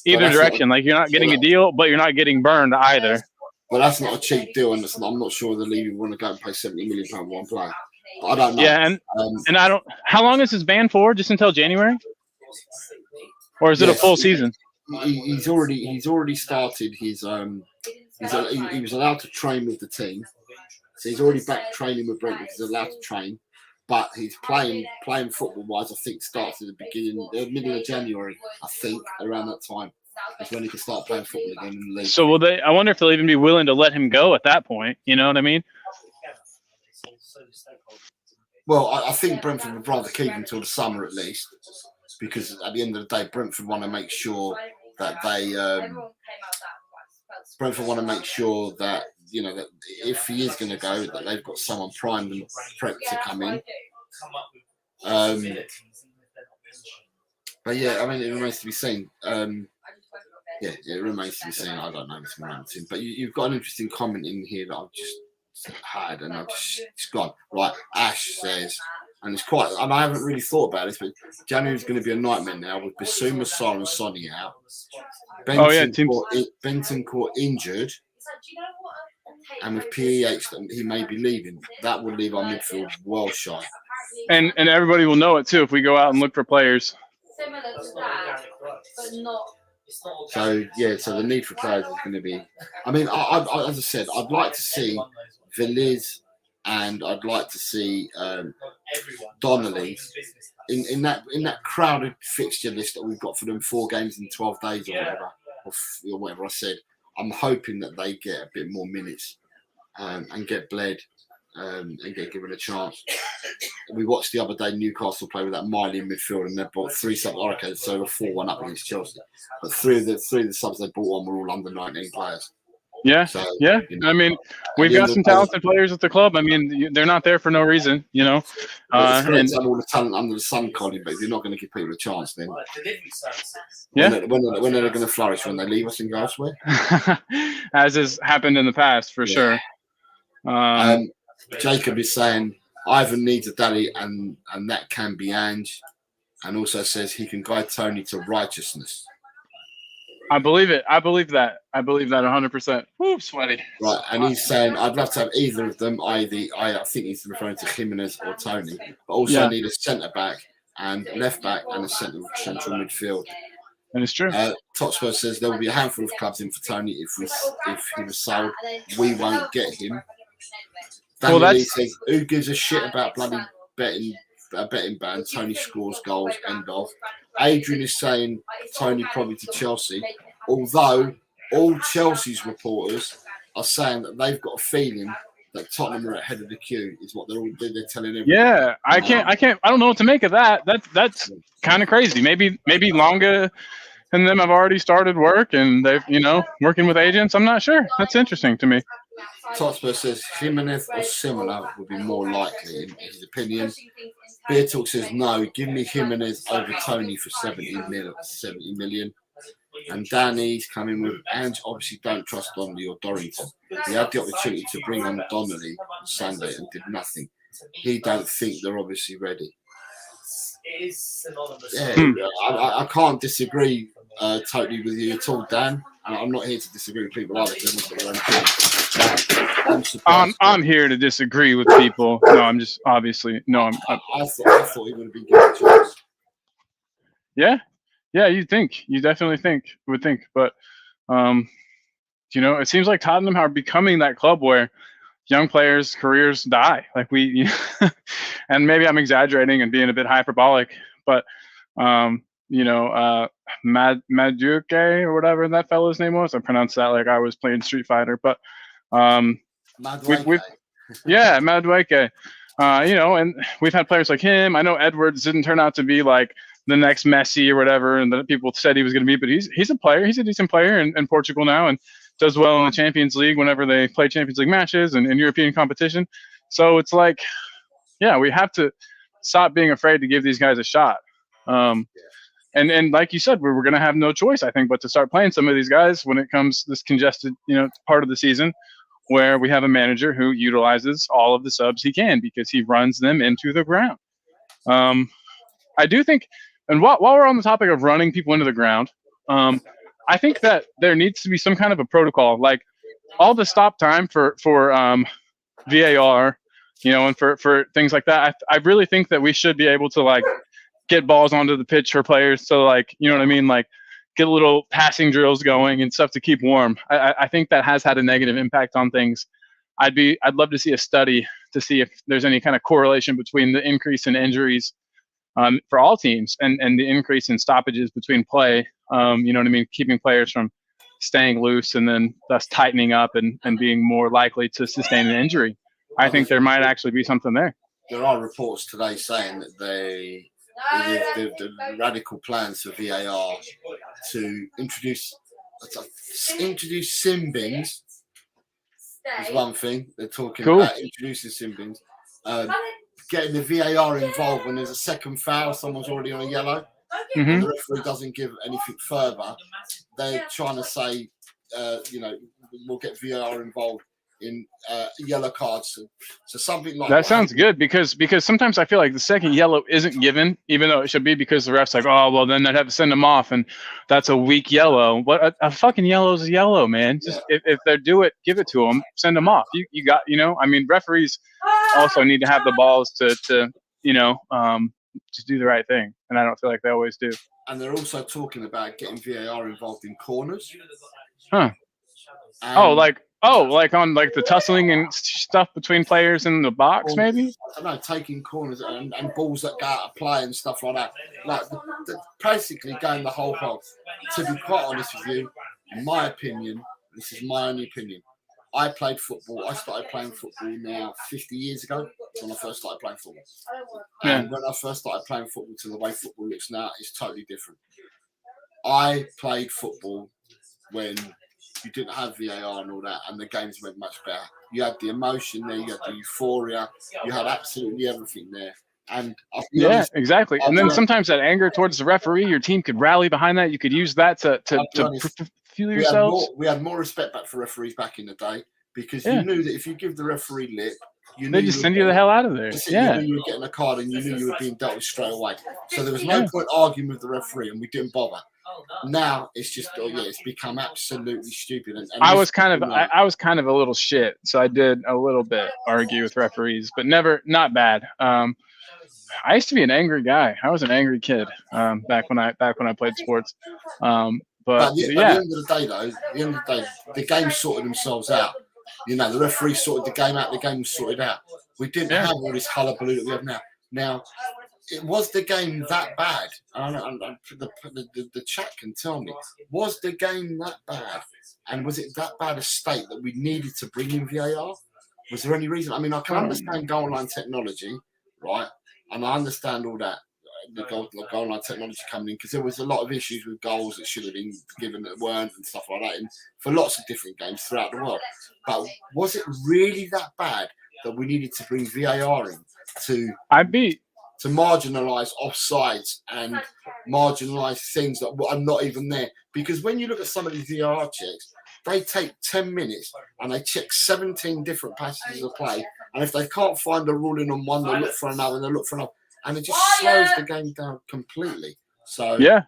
either direction. Like, you're not getting a deal, but you're not getting burned either.
Well, that's not a cheap deal, and I'm not sure the league would want to go and pay £70 million for one player. I don't know.
Yeah, and I don't. How long is his ban for? Just until January, or is it a full season?
He's already started his he was allowed to train with the team, so he's already back training with Brentford. He's allowed to train, but he's playing football wise. I think starts at the middle of January. I think around that time is when he can start playing football again in the league.
So I wonder if they'll even be willing to let him go at that point. You know what I mean?
Well, I think Brentford would rather keep him until the summer at least, because at the end of the day, Brentford want to make sure that that if he is going to go, that they've got someone primed and prepped to come in. But yeah, I mean, it remains to be seen. It remains to be seen. I don't know anything around him. But you've got an interesting comment in here that I've just had, and I've just gone right. Ash says, and it's quite, and I haven't really thought about this, but January's going to be a nightmare now with Basuma, Sarr, and Sonny out. Bentancur injured, and with PEH that he may be leaving, that will leave our midfield well shy.
And everybody will know it too if we go out and look for players.
Similar to that, but not.
So the need for players is going to be. I mean, I as I said, I'd like to see Veliz, and I'd like to see Donnelly in that crowded fixture list that we've got for them 4 games in 12 days or whatever, or whatever I said. I'm hoping that they get a bit more minutes and get bled and get given a chance. We watched the other day Newcastle play with that Miley in midfield, and they brought 3 subs. Okay, so they were 4-1 up against Chelsea, but three of the subs they brought on were all under 19 players.
Yeah,
so,
yeah.
You know,
I mean, we've got some talented players at the club. I mean, they're not there for no reason, you know.
It's great to have all the talent under the sun, Colin, but if you're not going to give people a chance, then when are they going to flourish? When they leave us and go elsewhere?
As has happened in the past, for sure.
Jacob is saying Ivan needs a daddy, and that can be Ange, and also says he can guide Tony to righteousness.
I believe it. I believe that 100%. Woo, sweaty.
Right, and he's saying I'd love to have either of them. I think he's referring to Jimenez or Tony, but also need a centre back and left back and a central midfield.
That is true.
Totspur says there will be a handful of clubs in for Tony if he was sold. We won't get him. Daniel says, who gives a shit about bloody betting ban? Tony scores goals, end of. Adrian is saying Tony probably to Chelsea, although all Chelsea's reporters are saying that they've got a feeling that Tottenham are ahead of the queue, is what they're telling everyone.
Yeah, I don't know what to make of that. That's kind of crazy. Maybe Longa and them have already started work and they've, working with agents. I'm not sure. That's interesting to me.
Totspur says Jimenez or similar would be more likely in his opinion. Beer Talk says no, give me Jimenez over Tony for 70 million. And Danny's coming with Ange obviously don't trust Donnelly or Dorrington. He had the opportunity to bring on Donnelly on Sunday and did nothing. He don't think they're obviously ready.
It is synonymous.
Yeah, I can't disagree totally with you at all, Dan. And I'm not here to disagree with people either.
I'm here to disagree with people. No, I'm just obviously no.
I thought he would have been given a chance.
Yeah, you definitely would think, but it seems like Tottenham are becoming that club where young players' careers die. Like and maybe I'm exaggerating and being a bit hyperbolic, but Madueke or whatever that fellow's name was. I pronounced that like I was playing Street Fighter, but
Madueke.
Madueke. And we've had players like him. I know Edwards didn't turn out to be like the next Messi or whatever, and that people said he was going to be, but he's a player. He's a decent player in Portugal now and does well in the Champions League whenever they play Champions League matches and in European competition. So it's like, we have to stop being afraid to give these guys a shot. And like you said, we're going to have no choice, I think, but to start playing some of these guys when it comes this congested, part of the season where we have a manager who utilizes all of the subs he can because he runs them into the ground. I do think, and while we're on the topic of running people into the ground, I think that there needs to be some kind of a protocol, like all the stop time for VAR, and for things like that. I really think that we should be able to like get balls onto the pitch for players. So like, you know what I mean? Like get little passing drills going and stuff to keep warm. I think that has had a negative impact on things. I'd love to see a study to see if there's any kind of correlation between the increase in injuries for all teams and the increase in stoppages between play, you know what I mean? Keeping players from staying loose and then thus tightening up and being more likely to sustain an injury. I think there might actually be something there.
There are reports today saying that the radical plans for VAR to introduce sin bins is one thing. They're talking about introducing sin bins. Getting the VAR involved when there's a second foul, someone's already on a yellow, and the referee doesn't give anything further. They're trying to say, we'll get VAR involved in yellow cards. So something like
that sounds good because sometimes I feel like the second yellow isn't given, even though it should be, because the ref's like, oh, well, then I'd have to send them off, and that's a weak yellow. What a fucking yellow is a yellow, man. Just if they do it, give it to them, send them off. You got, referees also need to have the balls to do the right thing, and I don't feel like they always do.
And they're also talking about getting VAR involved in corners.
Huh. Oh, like on like the tussling and stuff between players in the box, maybe?
I don't know, taking corners and balls that go out of play and stuff like that. Like basically going the whole hog. To be quite honest with you, in my opinion, this is my only opinion. I played football. I started playing football now 50 years ago when I first started playing football. And when I first started playing football to the way football looks now, it's totally different. I played football when you didn't have VAR and all that, and the games went much better. You had the emotion there, you had the euphoria, you had absolutely everything there. And honest,
exactly. And then sometimes that anger towards the referee, your team could rally behind that. You could use that to fuel yourselves.
We had more respect back for referees back in the day because you knew that if you give the referee lip,
they just send you the hell out of there.
You knew you were getting a card and you knew you were being dealt with straight away. So there was no point arguing with the referee, and we didn't bother. Now it's just it's become absolutely stupid. And I was kind
of a little shit, so I did a little bit argue with referees, but not bad. I used to be an angry guy. I was an angry kid back when I played sports. But at the end of the day, though, the games sorted themselves out. You know, the referee sorted the game out. The game was sorted out. We didn't have all this hullabaloo that we have now. Now, was the game that bad? The chat can tell me. Was the game that bad? And was it that bad a state that we needed to bring in VAR? Was there any reason? I mean, I can understand goal line technology, right? And I understand all that, the goal line technology coming in, because there was a lot of issues with goals that should have been given that weren't and stuff like that, and for lots of different games throughout the world. But was it really that bad that we needed to bring VAR in to marginalise offsides and marginalise things that are not even there? Because when you look at some of these VAR checks, they take 10 minutes and they check 17 different passages of play. And if they can't find a ruling on one, they look for another and they look for another. And it just slows the game down completely. So yeah,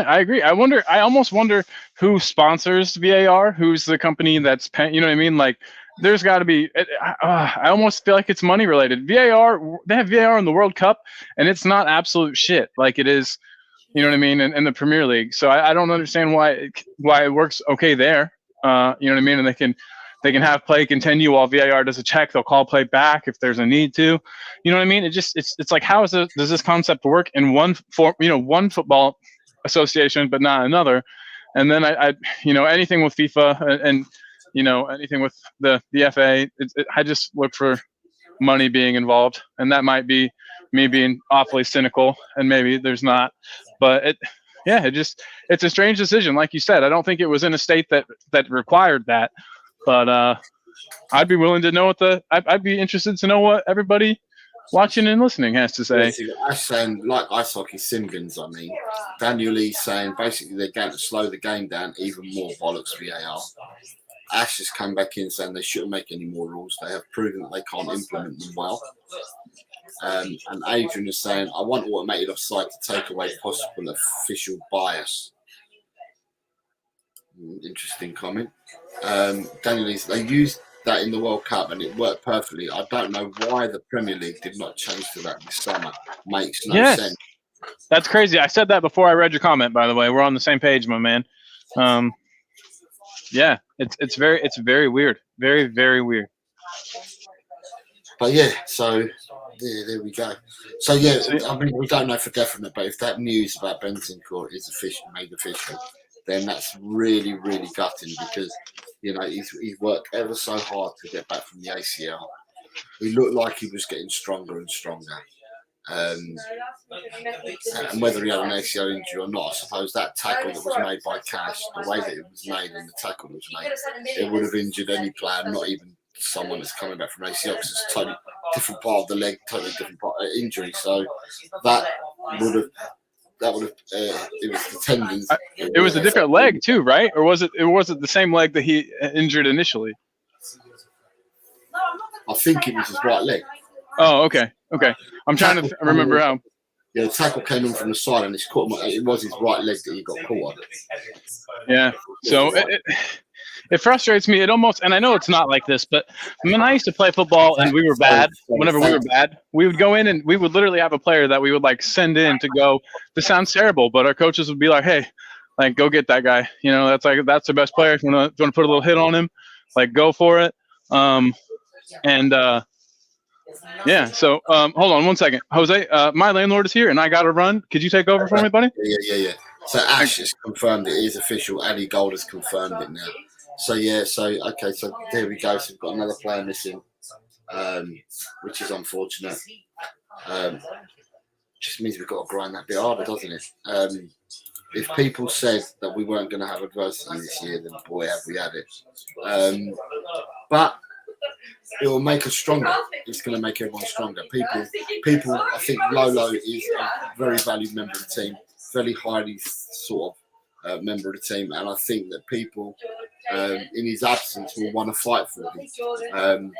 I agree. I almost wonder who sponsors VAR, who's the company that's paying, you know what I mean? Like, there's got to be, I almost feel like it's money related. VAR, they have VAR in the World Cup, and it's not absolute shit like it is, you know what I mean, in the Premier League. So I don't understand why it works okay there. You know what I mean? And they can have play continue while VAR does a check. They'll call play back if there's a need to. You know what I mean? It's like, how does this concept work in one football association but not another? And then I anything with FIFA and anything with the FA, I just look for money being involved, and that might be me being awfully cynical, and maybe there's not, but it's a strange decision. Like you said, I don't think it was in a state that required that, but I'd be willing to know I'd be interested to know what everybody watching and listening has to say.
Ash saying, like ice hockey Simgans, I mean, Daniel Lee saying basically they're going to slow the game down even more, bollocks VAR. Ash has come back in saying they shouldn't make any more rules. They have proven that they can't implement them well. And Adrian is saying, I want automated offside to take away possible official bias. Interesting comment. Daniel, they used that in the World Cup and it worked perfectly. I don't know why the Premier League did not change to that this summer. Makes no sense.
That's crazy. I said that before I read your comment, by the way. We're on the same page, my man. It's very weird. Very, very weird.
But yeah, so there we go. So yeah, I mean, we don't know for definite, but if that news about Bentancur is made official, then that's really, really gutting, because he's worked ever so hard to get back from the ACL. He looked like he was getting stronger and stronger. And whether he had an ACL injury or not, I suppose that tackle that was made by Cash, the way that it was made and the tackle that was made, it would have injured any player, not even someone that's coming back from ACL, because it's a totally different part of the leg, totally different part of injury. So that would have it was the tendons.
It was a different leg too, right? Or was it the same leg that he injured initially?
I think it was his right leg.
Oh, okay. I'm trying to remember how.
Yeah, the tackle came in from the side and it was his right leg that he got caught on.
Yeah. So it frustrates me. It almost, and I know it's not like this, but when I used to play football and we were bad, whenever we were bad, we would go in and we would literally have a player that we would like send in to go, this sounds terrible, but our coaches would be like, hey, like, go get that guy. That's the best player. If you want to put a little hit on him, like go for it. And yeah, so hold on one second, Jose. My landlord is here, and I got to run. Could you take over for me, buddy?
Yeah. So Ash has confirmed it is official. Ali Gold has confirmed it now. So yeah, okay, so there we go. So we've got another player missing, which is unfortunate. Just means we've got to grind that bit harder, doesn't it? If people said that we weren't going to have adversity this year, then boy, have we had it. But it will make us stronger. It's going to make everyone stronger. People. I think Lolo is a very valued member of the team, very highly sort of member of the team, and I think that people in his absence will want to fight for him.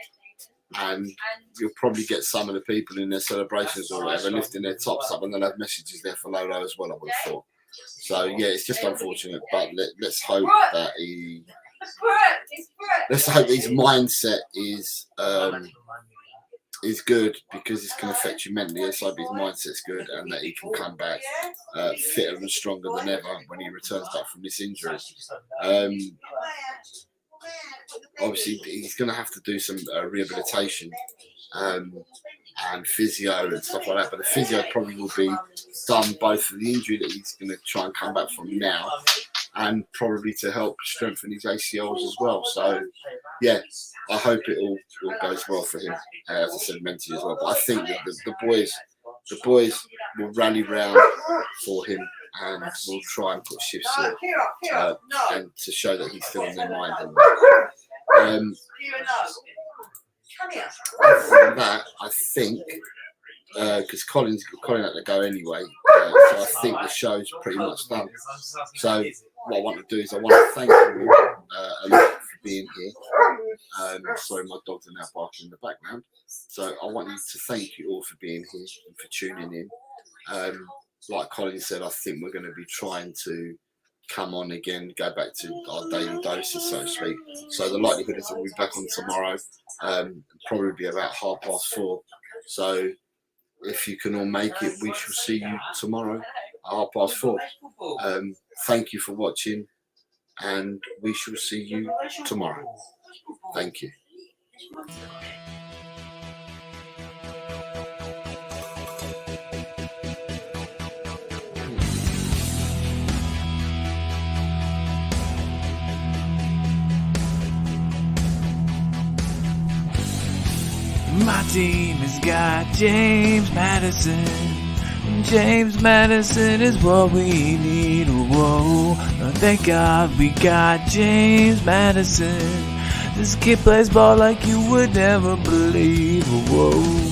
And you'll probably get some of the people in their celebrations or whatever lifting their tops up, and they'll have messages there for Lolo as well, I would have thought. So yeah, it's just unfortunate, but let's hope that his mindset is good, because it's going to affect you mentally. Let's hope his mindset's good and that he can come back fitter and stronger than ever when he returns back from this injury. Obviously, he's going to have to do some rehabilitation and physio and stuff like that. But the physio probably will be done both for the injury that he's going to try and come back from now, and probably to help strengthen his ACLs as well. So, yeah, I hope it all goes well for him, as I said, mentally as well. But I think that the boys will rally round for him, and will try and put shifts in, and to show that he's still in their mind. And other than that, I think, because Colin had to go anyway, so I think the show's pretty much done. So what I want to do is I want to thank you a lot for being here. Sorry, my dogs are now barking in the background. So I want you to thank you all for being here and for tuning in. Like Colin said, I think we're going to be trying to come on again, go back to our daily doses, so to speak. So the likelihood is we'll be back on tomorrow, probably be about 4:30. So if you can all make it, we shall see you tomorrow at 4:30. Thank you for watching, and we shall see you tomorrow. Thank you.
My team has got James Madison. James Madison is what we need. Whoa, thank God we got James Madison. This kid plays ball like you would never believe. Whoa.